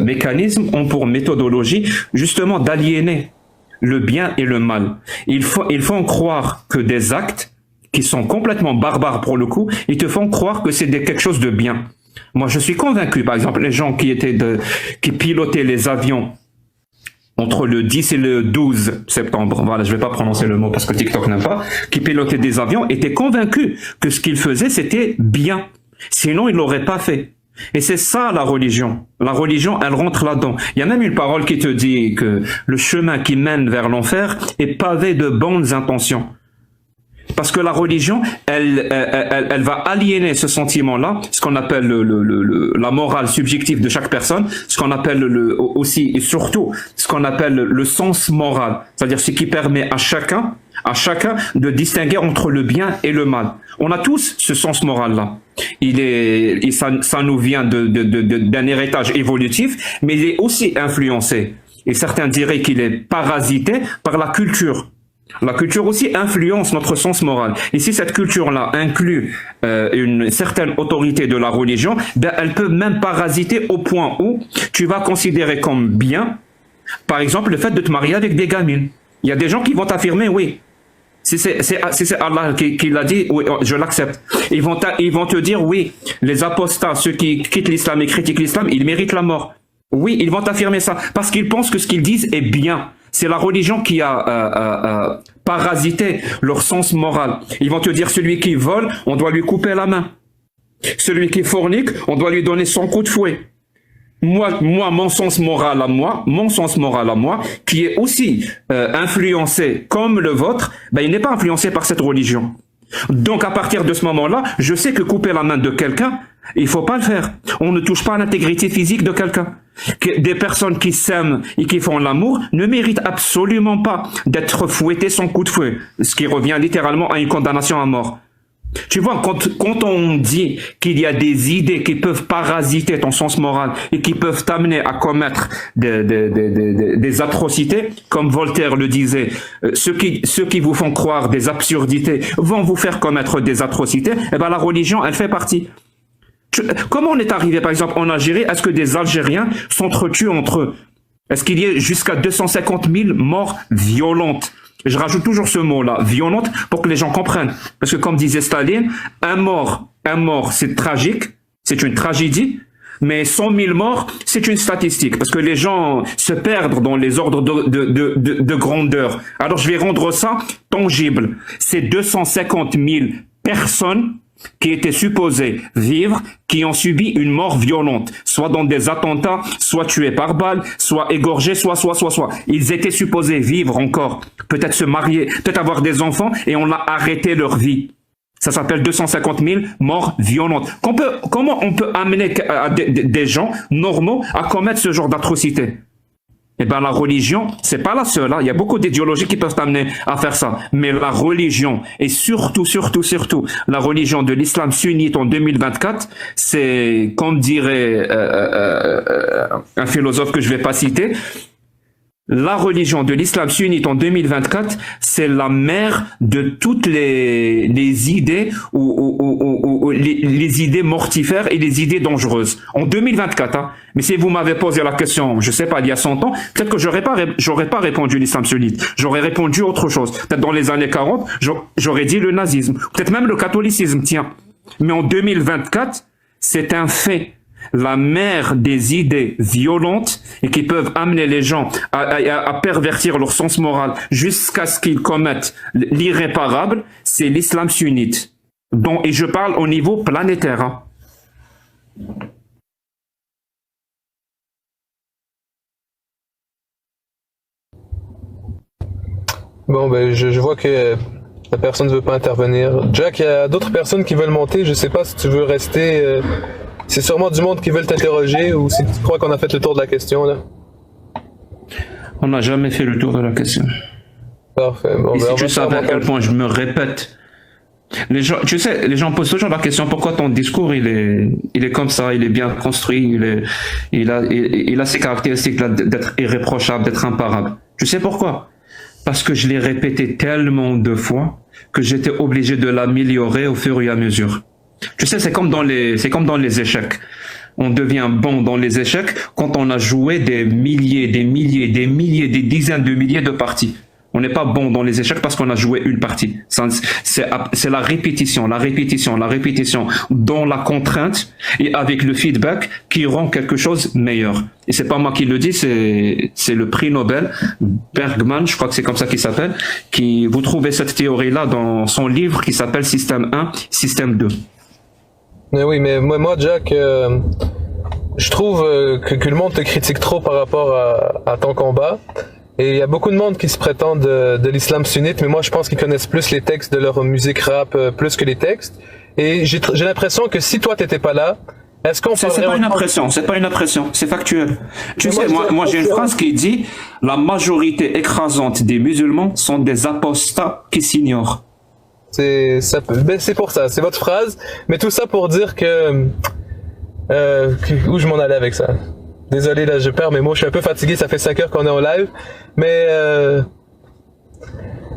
mécanisme, ont pour méthodologie, justement d'aliéner le bien et le mal. Il faut croire que des actes qui sont complètement barbares pour le coup, ils te font croire que c'est quelque chose de bien. Moi, je suis convaincu, par exemple, les gens qui pilotaient les avions entre le 10 et le 12 septembre, voilà, je vais pas prononcer le mot parce que TikTok n'aime pas, qui pilotaient des avions, étaient convaincus que ce qu'ils faisaient, c'était bien. Sinon, ils l'auraient pas fait. Et c'est ça la religion. La religion, elle rentre là-dedans. Il y a même une parole qui te dit que le chemin qui mène vers l'enfer est pavé de bonnes intentions. Parce que la religion, elle va aliéner ce sentiment-là, ce qu'on appelle la morale subjective de chaque personne, ce qu'on appelle aussi et surtout ce qu'on appelle le sens moral, c'est-à-dire ce qui permet à chacun, à chacun de distinguer entre le bien et le mal. On a tous ce sens moral-là. Ça nous vient d'un héritage évolutif, mais il est aussi influencé. Et certains diraient qu'il est parasité par la culture. La culture aussi influence notre sens moral. Et si cette culture-là inclut une certaine autorité de la religion, ben elle peut même parasiter au point où tu vas considérer comme bien, par exemple, le fait de te marier avec des gamines. Il y a des gens qui vont t'affirmer, oui, si c'est Allah qui l'a dit, oui, je l'accepte. Ils vont te dire, oui, les apostats, ceux qui quittent l'islam et critiquent l'islam, ils méritent la mort. Oui, ils vont t'affirmer ça, parce qu'ils pensent que ce qu'ils disent est bien. C'est la religion qui a parasité leur sens moral. Ils vont te dire, celui qui vole, on doit lui couper la main. Celui qui fornique, on doit lui donner 100 coups de fouet. Moi, mon sens moral à moi, qui est aussi influencé comme le vôtre, ben, il n'est pas influencé par cette religion. Donc, à partir de ce moment-là, je sais que couper la main de quelqu'un, il faut pas le faire. On ne touche pas à l'intégrité physique de quelqu'un. Des personnes qui s'aiment et qui font l'amour ne méritent absolument pas d'être fouettées sans coup de fouet, ce qui revient littéralement à une condamnation à mort. Tu vois, quand on dit qu'il y a des idées qui peuvent parasiter ton sens moral et qui peuvent t'amener à commettre des atrocités, comme Voltaire le disait, ceux qui vous font croire des absurdités vont vous faire commettre des atrocités, eh ben la religion, elle fait partie. Comment on est arrivé, par exemple, en Algérie, à ce que des Algériens s'entretuent entre eux? Est-ce qu'il y a jusqu'à 250 000 morts violentes? Je rajoute toujours ce mot-là, violente, pour que les gens comprennent. Parce que comme disait Staline, un mort, c'est tragique, c'est une tragédie, mais 100 000 morts, c'est une statistique. Parce que les gens se perdent dans les ordres de grandeur. Alors je vais rendre ça tangible. C'est 250 000 personnes qui étaient supposés vivre, qui ont subi une mort violente, soit dans des attentats, soit tués par balle, soit égorgés, soit. Ils étaient supposés vivre encore, peut-être se marier, peut-être avoir des enfants, et on a arrêté leur vie. Ça s'appelle 250 000 morts violentes. Comment on peut amener des gens normaux à commettre ce genre d'atrocité? Eh ben, la religion, c'est pas la seule, hein. Il y a beaucoup d'idéologies qui peuvent t'amener à faire ça. Mais la religion, et surtout, la religion de l'islam sunnite en 2024, c'est, comme dirait un philosophe que je vais pas citer, la religion de l'islam sunnite en 2024, c'est la mère de toutes les idées ou les idées mortifères et les idées dangereuses. En 2024, hein. Mais si vous m'avez posé la question, je sais pas, il y a 100 ans, peut-être que j'aurais pas répondu l'islam sunnite. J'aurais répondu autre chose. Peut-être dans les années 40, j'aurais dit le nazisme. Peut-être même le catholicisme, tiens. Mais en 2024, c'est un fait. La mère des idées violentes et qui peuvent amener les gens à pervertir leur sens moral jusqu'à ce qu'ils commettent l'irréparable, c'est l'islam sunnite. Et je parle au niveau planétaire. Hein. Bon, ben, je vois que la personne ne veut pas intervenir. Jack, il y a d'autres personnes qui veulent monter. Je sais pas si tu veux rester... C'est sûrement du monde qui veulent t'interroger ou si tu crois qu'on a fait le tour de la question, là. On n'a jamais fait le tour de la question. Parfait. Bon, et si tu savais à quel point je me répète, les gens, tu sais, les gens posent toujours la question, pourquoi ton discours, il est comme ça, il est bien construit, il a ces caractéristiques-là d'être irréprochable, d'être imparable. Tu sais pourquoi? Parce que je l'ai répété tellement de fois que j'étais obligé de l'améliorer au fur et à mesure. Tu sais, c'est comme dans les échecs. On devient bon dans les échecs quand on a joué des dizaines de milliers de parties. On n'est pas bon dans les échecs parce qu'on a joué une partie. C'est la répétition dans la contrainte et avec le feedback qui rend quelque chose meilleur. Et c'est pas moi qui le dis, c'est le prix Nobel, Bergman, je crois que c'est comme ça qu'il s'appelle, vous trouvez cette théorie-là dans son livre qui s'appelle Système 1, Système 2. Mais oui, mais moi Jack, je trouve que le monde te critique trop par rapport à ton combat. Et il y a beaucoup de monde qui se prétendent de l'islam sunnite, mais moi je pense qu'ils connaissent plus les textes de leur musique rap plus que les textes. Et j'ai l'impression que si toi t'étais pas là, Est-ce qu'on C'est parlerait pas une autant- impression, c'est pas une impression, c'est factuel. Tu Mais sais, moi, moi j'ai une c'est- phrase qui dit la majorité écrasante des musulmans sont des apostats qui s'ignorent. C'est pour ça, c'est votre phrase. Mais tout ça pour dire où je m'en allais avec ça. Désolé, là, je perds mes mots. Je suis un peu fatigué. Ça fait 5 heures qu'on est en live. Mais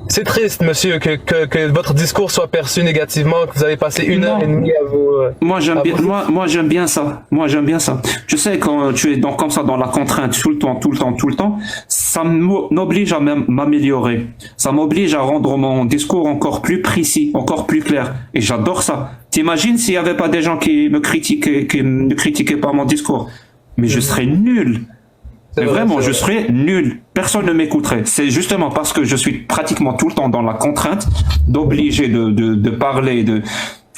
c'est triste, monsieur, que votre discours soit perçu négativement, que vous avez passé 1 heure et demie à vous... Moi j'aime bien, moi j'aime bien ça. Moi j'aime bien ça. Tu sais, quand tu es comme ça dans la contrainte tout le temps, ça m'oblige à m'améliorer. Ça m'oblige à rendre mon discours encore plus précis, encore plus clair. Et j'adore ça. T'imagines s'il y avait pas des gens qui me critiquaient pas mon discours? Mais je serais nul. Mais vraiment, je serais nul. Personne ne m'écouterait. C'est justement parce que je suis pratiquement tout le temps dans la contrainte d'obliger de parler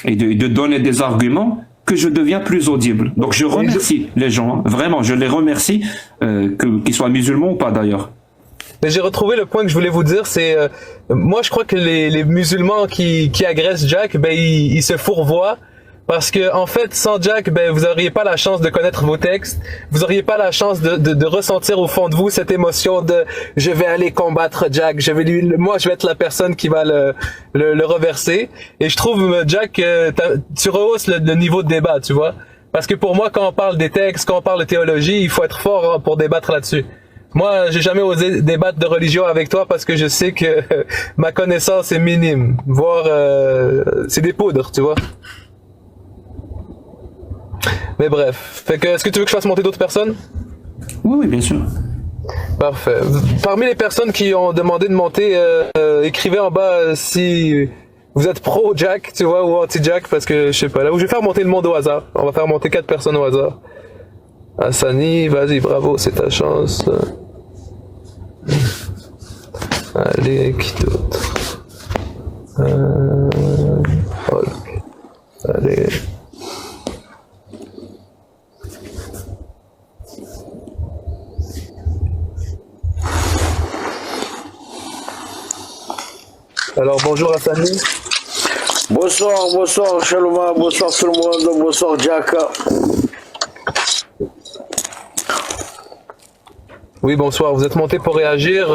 et de donner des arguments que je deviens plus audible. Donc je remercie les gens. Hein. Vraiment, je les remercie, qu'ils soient musulmans ou pas d'ailleurs. Mais j'ai retrouvé le point que je voulais vous dire, c'est... moi, je crois que les musulmans qui agressent Jack, ben, ils se fourvoient. Parce que en fait, sans Jack, ben vous auriez pas la chance de connaître vos textes, vous auriez pas la chance de ressentir au fond de vous cette émotion de je vais aller combattre Jack, moi je vais être la personne qui va le reverser. Et je trouve Jack, tu rehausses le niveau de débat, tu vois. Parce que pour moi, quand on parle des textes, quand on parle de théologie, il faut être fort pour débattre là-dessus. Moi, j'ai jamais osé débattre de religion avec toi parce que je sais que ma connaissance est minime, voire c'est des poudres, tu vois. Mais bref, est-ce que tu veux que je fasse monter d'autres personnes? Oui, bien sûr. Parfait. Parmi les personnes qui ont demandé de monter, écrivez en bas si vous êtes pro Jack, tu vois, ou anti Jack, parce que je sais pas. Là où je vais faire monter le monde au hasard. On va faire monter 4 personnes au hasard. Hassani, vas-y, bravo, c'est ta chance. Allez, qui d'autre? Hulk. Allez. Alors bonjour Hassani. Bonsoir Shaloma, bonsoir tout le monde, bonsoir Jack. Oui, bonsoir, vous êtes monté pour réagir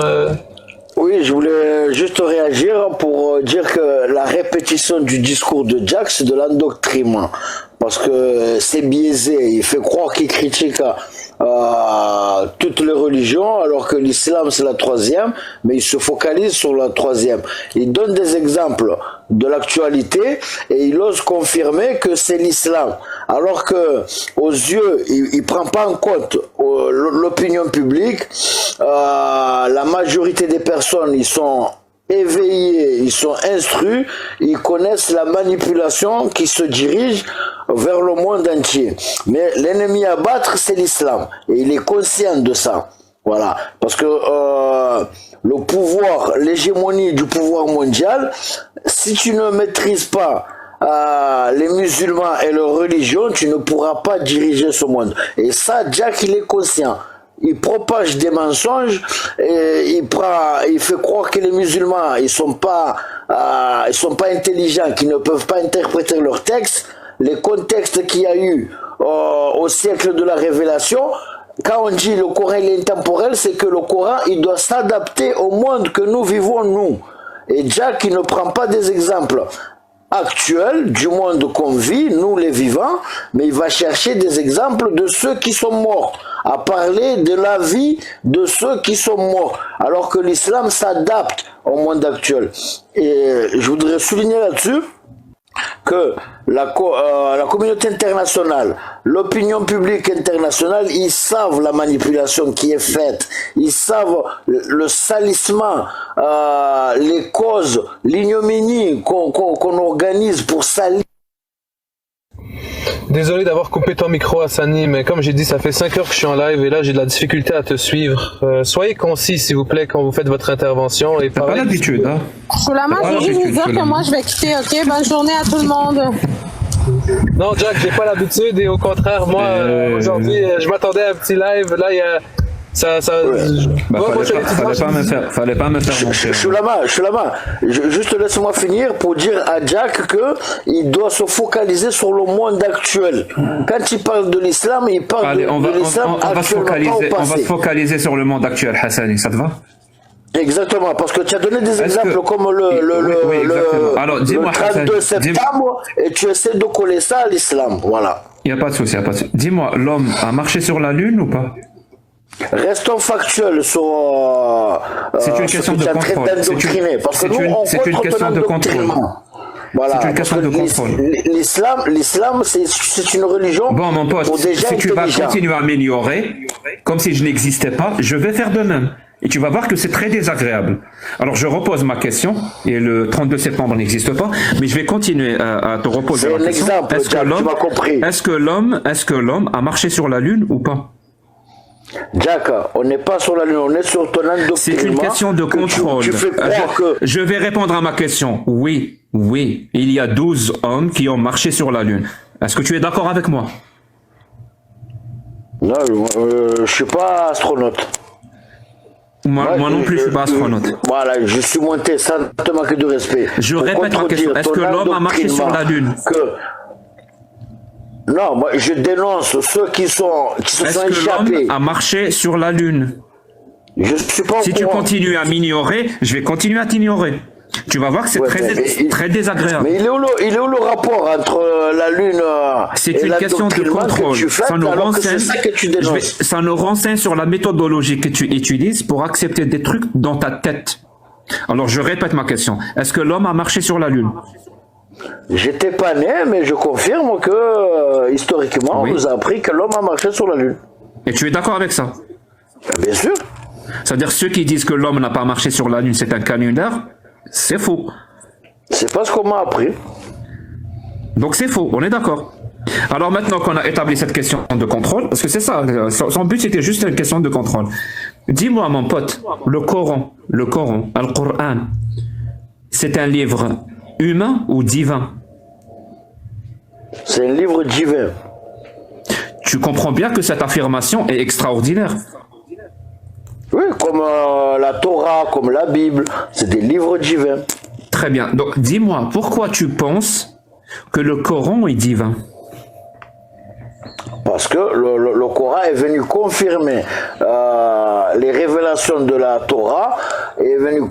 Oui, je voulais juste réagir pour dire que la répétition du discours de Jack, c'est de l'endoctrinement. Parce que c'est biaisé, il fait croire qu'il critique toutes les religions, alors que l'islam c'est la 3e, mais il se focalise sur la 3e. Il donne des exemples de l'actualité et il ose confirmer que c'est l'islam, alors que aux yeux, il prend pas en compte l'opinion publique. La majorité des personnes, ils sont éveillés, ils sont instruits, ils connaissent la manipulation qui se dirige vers le monde entier. Mais l'ennemi à battre, c'est l'islam. Et il est conscient de ça. Voilà. Parce que le pouvoir, l'hégémonie du pouvoir mondial, si tu ne maîtrises pas les musulmans et leur religion, tu ne pourras pas diriger ce monde. Et ça, Jack, il est conscient. Il propage des mensonges et il fait croire que les musulmans ils sont pas intelligents, qu'ils ne peuvent pas interpréter leurs textes, les contextes qu'il y a eu au siècle de la révélation. Quand on dit le Coran est intemporel, c'est que le Coran il doit s'adapter au monde que nous vivons nous. Et Jack il ne prend pas des exemples actuels du monde qu'on vit, nous les vivants, mais il va chercher des exemples de ceux qui sont morts, à parler de la vie de ceux qui sont morts, alors que l'islam s'adapte au monde actuel. Et je voudrais souligner là-dessus que la communauté internationale, l'opinion publique internationale, ils savent la manipulation qui est faite, ils savent le salissement, les causes, l'ignominie qu'on organise pour salir. Désolé d'avoir coupé ton micro Hassani, mais comme j'ai dit, ça fait 5 heures que je suis en live et là j'ai de la difficulté à te suivre. Soyez concis s'il vous plaît quand vous faites votre intervention. Et t'as pas l'habitude, hein? Soulama, je veux juste vous dire que moi je vais quitter, ok? Bonne journée à tout le monde. Non Jack, j'ai pas l'habitude et au contraire, moi aujourd'hui je m'attendais à un petit live. Là il Bah, fallait pas me faire mentir. Je suis là-bas. Juste laisse-moi finir pour dire à Jack que il doit se focaliser sur le monde actuel. Quand il parle de l'islam, il parle Allez, de l'islam actuellement, pas au on va passé. se focaliser sur le monde actuel, Hassani, ça te va? Exactement, parce que tu as donné des exemples comme Oui, exactement. Alors, dis-moi, le 32 septembre et tu essaies de coller ça à l'islam. Voilà. Il n'y a pas de souci, Dis-moi, l'homme a marché sur la Lune ou pas? Restons factuels sur. C'est une question de contrôle. C'est une question de contrôle. Voilà, c'est une question de contrôle. L'islam, c'est une religion. Bon, mon pote, si tu vas continuer à m'ignorer, comme si je n'existais pas, je vais faire de même. Et tu vas voir que c'est très désagréable. Alors, je repose ma question, et le 32 septembre n'existe pas, mais je vais continuer à te reposer la question. C'est un exemple, tu m'as compris. Est-ce que l'homme a marché sur la Lune ou pas? Jack, on n'est pas sur la Lune, on est sur ton endoctrinement. C'est une question de contrôle. Tu fais croire que... Je vais répondre à ma question. Oui, il y a 12 hommes qui ont marché sur la Lune. Est-ce que tu es d'accord avec moi? Non, je suis pas astronaute. Moi non plus, je suis pas astronaute. Voilà, je suis monté sans te manquer de respect. Je répète ma question. Est-ce que l'homme a marché sur la Lune? Non, moi je dénonce ceux qui se sont échappés. Est-ce que l'homme a marché sur la Lune? Je suis pas au Si tu courant. continues à m'ignorer, je vais continuer à t'ignorer. Tu vas voir que c'est très désagréable. Mais il est où le rapport entre la Lune C'est et une question de contrôle. Ça nous renseigne sur la méthodologie que tu utilises pour accepter des trucs dans ta tête. Alors je répète ma question. Est-ce que l'homme a marché sur la Lune? J'étais pas né, mais je confirme que historiquement, on nous a appris que l'homme a marché sur la Lune. Et tu es d'accord avec ça? Bien sûr. C'est-à-dire ceux qui disent que l'homme n'a pas marché sur la Lune, c'est un canular, c'est faux. C'est pas ce qu'on m'a appris. Donc c'est faux, on est d'accord. Alors maintenant qu'on a établi cette question de contrôle, parce que c'est ça, son but c'était juste une question de contrôle. Dis-moi mon pote, le Coran, Al-Qur'an, c'est un livre humain ou divin? C'est un livre divin. Tu comprends bien que cette affirmation est extraordinaire. Oui, comme la Torah, comme la Bible, c'est des livres divins. Très bien. Donc dis-moi, pourquoi tu penses que le Coran est divin? Parce que le Coran est venu confirmer les révélations de la Torah et est venu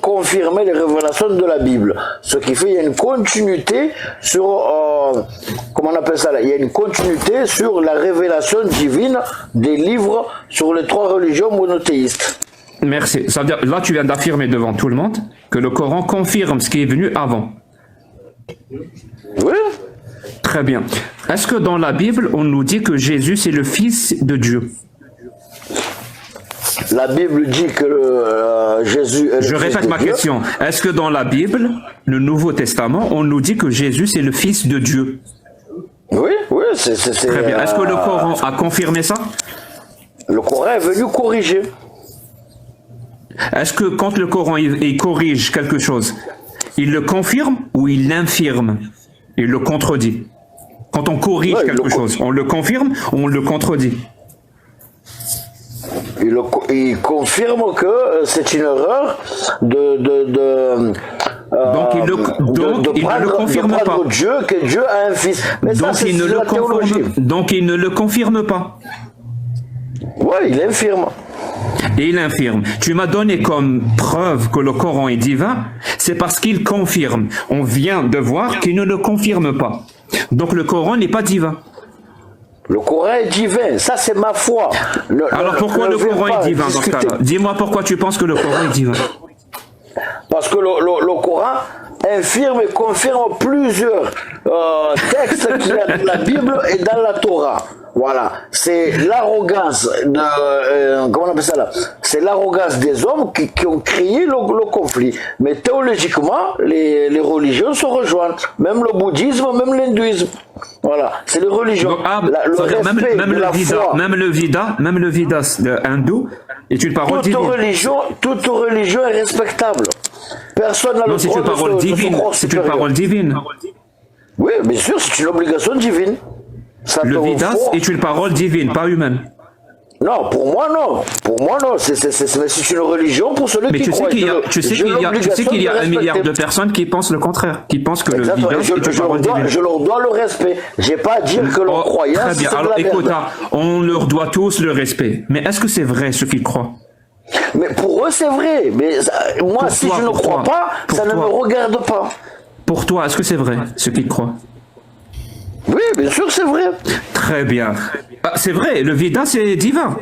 confirmer les révélations de la Bible. Ce qui fait qu'il y a une continuité sur, comment on appelle ça là? Il y a une continuité sur la révélation divine des livres sur les trois religions monothéistes. Merci. Ça veut dire, là, tu viens d'affirmer devant tout le monde que le Coran confirme ce qui est venu avant. Oui. Très bien. Est-ce que dans la Bible, on nous dit que Jésus, c'est le Fils de Dieu? La Bible dit que Jésus est le Fils de Dieu. Je répète ma question. Est-ce que dans la Bible, le Nouveau Testament, on nous dit que Jésus, c'est le Fils de Dieu? Oui, c'est... Très bien. Est-ce que le Coran a confirmé ça? Le Coran est venu corriger. Est-ce que quand le Coran il corrige quelque chose, il le confirme ou il l'infirme? Il le contredit. Quand on corrige quelque chose, on le confirme ou on le contredit? Il confirme que c'est une erreur donc il ne le confirme pas. Dieu, que Dieu a un fils. Mais donc, ça, donc il ne le confirme pas. Oui, il infirme. Et il infirme. Tu m'as donné comme preuve que le Coran est divin, c'est parce qu'il confirme. On vient de voir qu'il ne le confirme pas. Donc le Coran n'est pas divin. Le Coran est divin, ça c'est ma foi. Alors pourquoi le Coran est divin dans ce cas-là? Dis-moi pourquoi tu penses que le Coran est divin. Parce que le Coran infirme et confirme plusieurs textes qu'il y a dans la Bible et dans la Torah. Voilà, c'est l'arrogance comment on appelle ça là? C'est l'arrogance des hommes qui ont créé le conflit. Mais théologiquement, les religions se rejoignent. Même le bouddhisme, même l'hindouisme. Voilà, c'est les religions. Donc, même le Vedas hindou est une parole divine. Toute religion est respectable. Personne n'a le droit c'est une parole divine. C'est une parole divine. Oui, bien sûr, c'est une obligation divine. Le Vedas est une parole divine, pas humaine. Non, pour moi non. Pour moi non. C'est une religion pour celui mais qui croit. Tu sais qu'il y a 1 milliard de personnes qui pensent le contraire, qui pensent que exactement. le Vidas je leur dois le respect. J'ai pas à dire que leur croyance. Très bien. Alors écoute, on leur doit tous le respect. Mais est-ce que c'est vrai ce qu'ils croient? Mais pour eux c'est vrai. Mais moi, si je ne crois pas, ça ne me regarde pas. Pour toi, est-ce que c'est vrai ce qu'ils croient? Oui, bien sûr, c'est vrai. Très bien. C'est vrai, le Vidas c'est divin.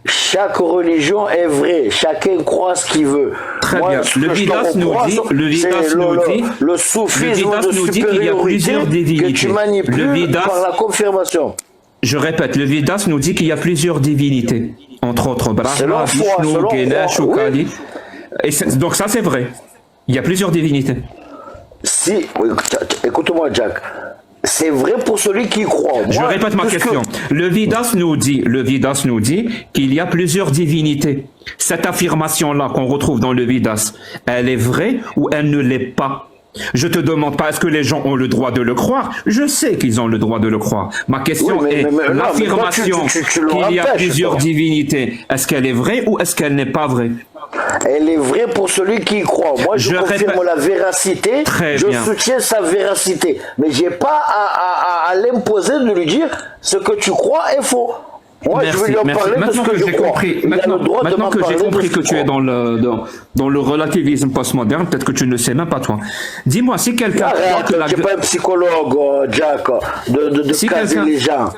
Chaque religion est vraie. Chacun croit ce qu'il veut. Très bien. Le Vidas nous dit, le soufisme de supériorité que tu manipules par la confirmation. Je répète, le Vidas nous dit qu'il y a plusieurs divinités, entre autres Brahma, Vishnu, Ganesh ou Kali. Et donc ça c'est vrai. Il y a plusieurs divinités. Si, écoute-moi Jack. C'est vrai pour celui qui croit. Je répète ma question. Le Vidas nous dit qu'il y a plusieurs divinités. Cette affirmation-là qu'on retrouve dans le Vidas, elle est vraie ou elle ne l'est pas? Je te demande pas est-ce que les gens ont le droit de le croire. Je sais qu'ils ont le droit de le croire. Ma question est l'affirmation qu'il y a plusieurs divinités. Est-ce qu'elle est vraie ou est-ce qu'elle n'est pas vraie? Elle est vraie pour celui qui y croit. Moi, je confirme la véracité. Je soutiens sa véracité. Mais j'ai pas à l'imposer de lui dire ce que tu crois est faux. Moi, je vais lui en parler de ce que je crois. Maintenant que j'ai compris que tu es dans le relativisme postmoderne, peut-être que tu ne le sais même pas toi. Dis-moi, si quelqu'un... Arrête, tu n'es pas un psychologue, Jack, de caser les gens.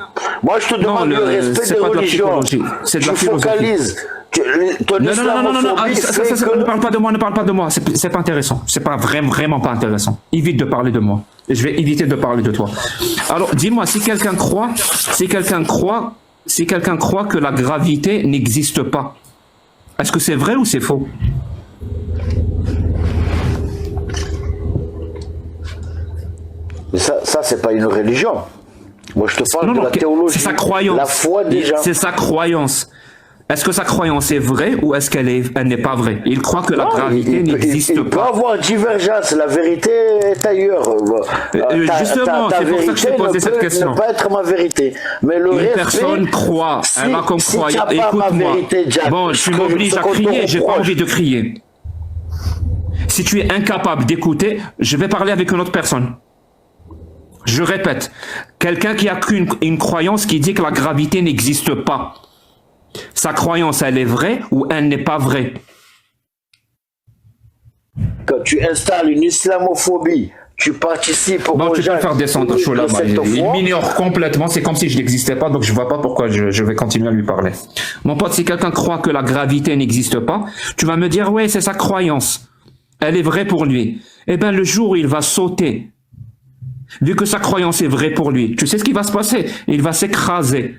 Moi, je te demande le respect des religions. C'est de la philosophie. Non, ne parle pas de moi, c'est pas intéressant. C'est pas vraiment pas intéressant. Évite de parler de moi. Je vais éviter de parler de toi. Alors, dis-moi, si quelqu'un croit que la gravité n'existe pas, est-ce que c'est vrai ou c'est faux? Mais ça c'est pas une religion. Moi, je te parle de la théologie. C'est sa croyance. La foi déjà. C'est sa croyance. Est-ce que sa croyance est vraie ou est-ce qu'elle n'est pas vraie? Il croit que la gravité n'existe pas. Il peut avoir divergence. La vérité est ailleurs. Justement, c'est pour ça que je t'ai posé cette question. Ne peut pas être ma vérité. Mais le Une personne croit, elle a comme croyance. Écoute-moi. Bon, tu m'obliges à crier, j'ai pas envie de crier. Si tu es incapable d'écouter, je vais parler avec une autre personne. Je répète, quelqu'un qui a une croyance qui dit que la gravité n'existe pas. Sa croyance, elle est vraie ou elle n'est pas vraie? Quand tu installes une islamophobie, tu participes au tu peux faire descendre Choulama. Il m'ignore complètement, c'est comme si je n'existais pas, donc je vois pas pourquoi je vais continuer à lui parler. Mon pote, si quelqu'un croit que la gravité n'existe pas, tu vas me dire, ouais, c'est sa croyance. Elle est vraie pour lui. Eh bien, le jour où il va sauter, vu que sa croyance est vraie pour lui, tu sais ce qui va se passer? Il va s'écraser.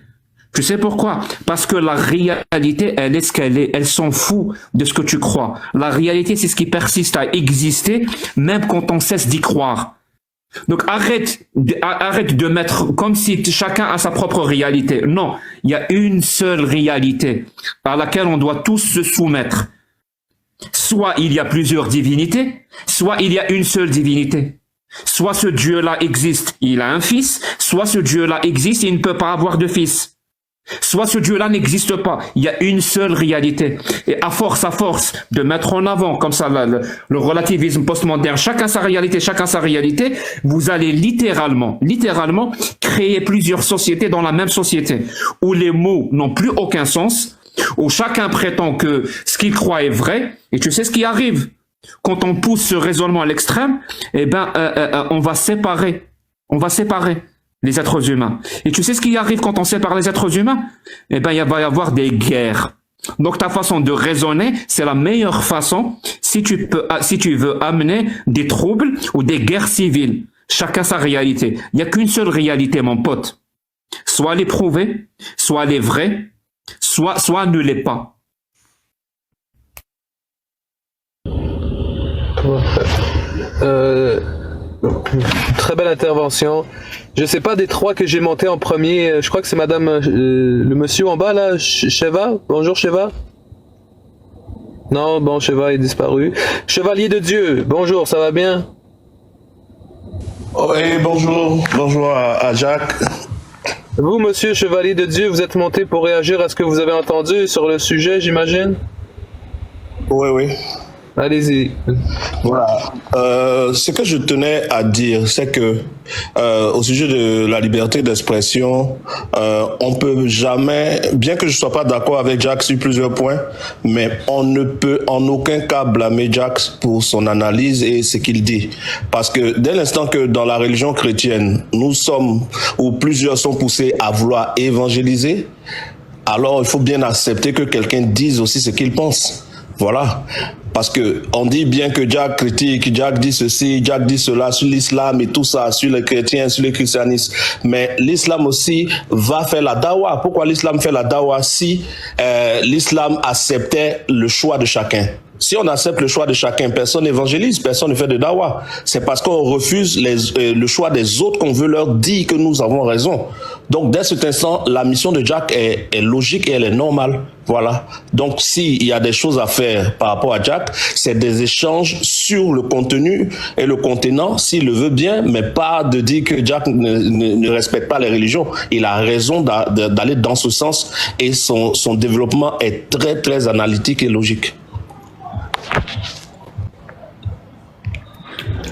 Tu sais pourquoi? Parce que la réalité, elle est ce qu'elle est. Elle s'en fout de ce que tu crois. La réalité, c'est ce qui persiste à exister, même quand on cesse d'y croire. Donc arrête de mettre comme si chacun a sa propre réalité. Non, il y a une seule réalité à laquelle on doit tous se soumettre. Soit il y a plusieurs divinités, soit il y a une seule divinité. Soit ce Dieu-là existe, il a un fils, soit ce Dieu-là existe, il ne peut pas avoir de fils. Soit ce Dieu-là n'existe pas, il y a une seule réalité. Et à force de mettre en avant comme ça le relativisme postmoderne, chacun sa réalité, vous allez littéralement créer plusieurs sociétés dans la même société, où les mots n'ont plus aucun sens, où chacun prétend que ce qu'il croit est vrai, et tu sais ce qui arrive quand on pousse ce raisonnement à l'extrême, on va séparer les êtres humains. Et tu sais ce qui arrive quand on sépare les êtres humains? Il va y avoir des guerres. Donc ta façon de raisonner, c'est la meilleure façon si tu veux amener des troubles ou des guerres civiles. Chacun sa réalité. Il n'y a qu'une seule réalité, mon pote. Soit elle est prouvée, soit elle est vraie, soit elle ne l'est pas. Très belle intervention. Je sais pas des trois que j'ai monté en premier. Je crois que c'est madame, le monsieur en bas là, Sheva. Bonjour Sheva. Non, bon, Sheva est disparu. Chevalier de Dieu, bonjour, ça va bien? Oui, bonjour à Jacques. Vous, monsieur Chevalier de Dieu, vous êtes monté pour réagir à ce que vous avez entendu sur le sujet, j'imagine? Oui, oui. Allez-y. Voilà. Ce que je tenais à dire, c'est que au sujet de la liberté d'expression, on peut jamais, bien que je sois pas d'accord avec Jack sur plusieurs points, mais on ne peut en aucun cas blâmer Jack pour son analyse et ce qu'il dit. Parce que dès l'instant que dans la religion chrétienne, nous sommes, ou plusieurs sont poussés à vouloir évangéliser, alors il faut bien accepter que quelqu'un dise aussi ce qu'il pense. Voilà. Parce que on dit bien que Jack critique, Jack dit ceci, Jack dit cela sur l'islam et tout ça, sur les chrétiens, sur le christianisme. Mais l'islam aussi va faire la dawa. Pourquoi l'islam fait la dawa si l'islam acceptait le choix de chacun? Si on accepte le choix de chacun, personne n'évangélise, personne ne fait de dawa. C'est parce qu'on refuse le choix des autres qu'on veut leur dire que nous avons raison. Donc, dès cet instant, la mission de Jack est logique et elle est normale. Voilà. Donc, s'il y a des choses à faire par rapport à Jack, c'est des échanges sur le contenu et le contenant, s'il le veut bien, mais pas de dire que Jack ne respecte pas les religions. Il a raison d'aller dans ce sens et son développement est très, très analytique et logique.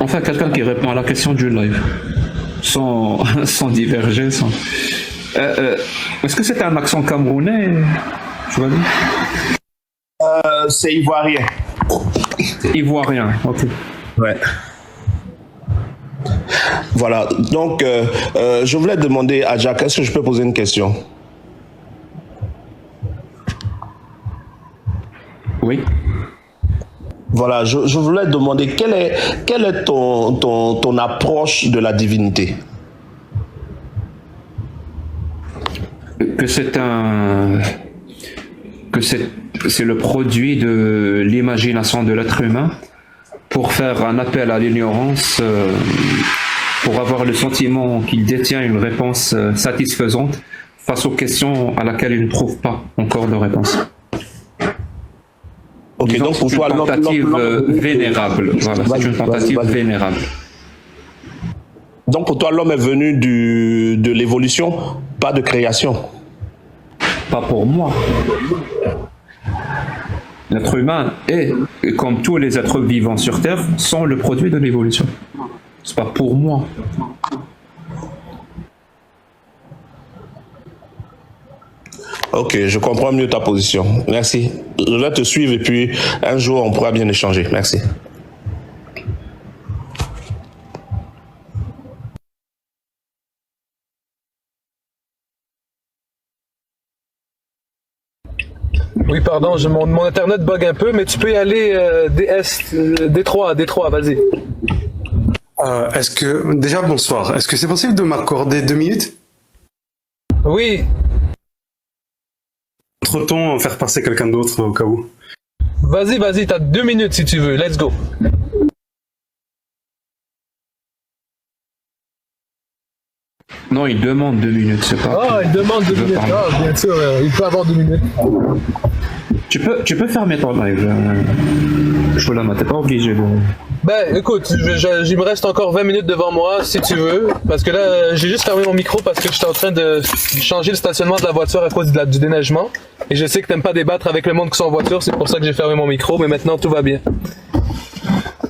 Enfin, quelqu'un qui répond à la question du live, sans diverger, sans... est-ce que c'était un accent camerounais, tu vas dire? C'est ivoirien. Ivoirien, ok. Ouais. Voilà, donc je voulais demander à Jack, est-ce que je peux poser une question? Oui. Voilà, je voulais demander quelle est ton approche de la divinité? Que c'est le produit de l'imagination de l'être humain pour faire un appel à l'ignorance, pour avoir le sentiment qu'il détient une réponse satisfaisante face aux questions à laquelle il ne trouve pas encore de réponse. Ok, disons, donc pour toi, une tentative vénérable. Voilà, c'est une tentative vénérable. Donc pour toi, l'homme est venu de l'évolution, pas de création. Pas pour moi. L'être humain est, comme tous les êtres vivants sur Terre, sont le produit de l'évolution. C'est pas pour moi. Ok, je comprends mieux ta position. Merci. Je vais te suivre et puis un jour on pourra bien échanger. Merci. Oui, pardon, mon internet bug un peu, mais tu peux y aller D3, vas-y. Est-ce que... Déjà, bonsoir. Est-ce que c'est possible de m'accorder 2 minutes? Oui. Entre-temps, faire passer quelqu'un d'autre au cas où. Vas-y, t'as 2 minutes si tu veux, let's go. Non, il demande 2 minutes, c'est pas... Ah, il demande 2 minutes, ah, bien sûr, il peut avoir 2 minutes. Tu peux fermer ton live, Choulama, t'es pas obligé de... Ben, écoute, il me reste encore 20 minutes devant moi, si tu veux, parce que là, j'ai juste fermé mon micro parce que j'étais en train de changer le stationnement de la voiture à cause du déneigement, et je sais que t'aimes pas débattre avec le monde qui sont en voiture, c'est pour ça que j'ai fermé mon micro, mais maintenant tout va bien.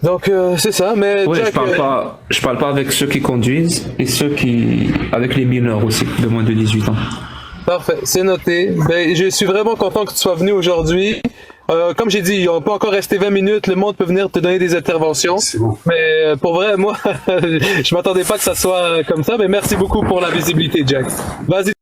Donc, c'est ça, mais... Oui, Jack, je parle pas avec ceux qui conduisent, et avec les mineurs aussi, de moins de 18 ans. Parfait, c'est noté. Ben, je suis vraiment content que tu sois venu aujourd'hui. Comme j'ai dit, on peut encore rester 20 minutes, le monde peut venir te donner des interventions. Bon. Mais pour vrai, moi, je m'attendais pas que ça soit comme ça, mais merci beaucoup pour la visibilité, Jack. Vas-y.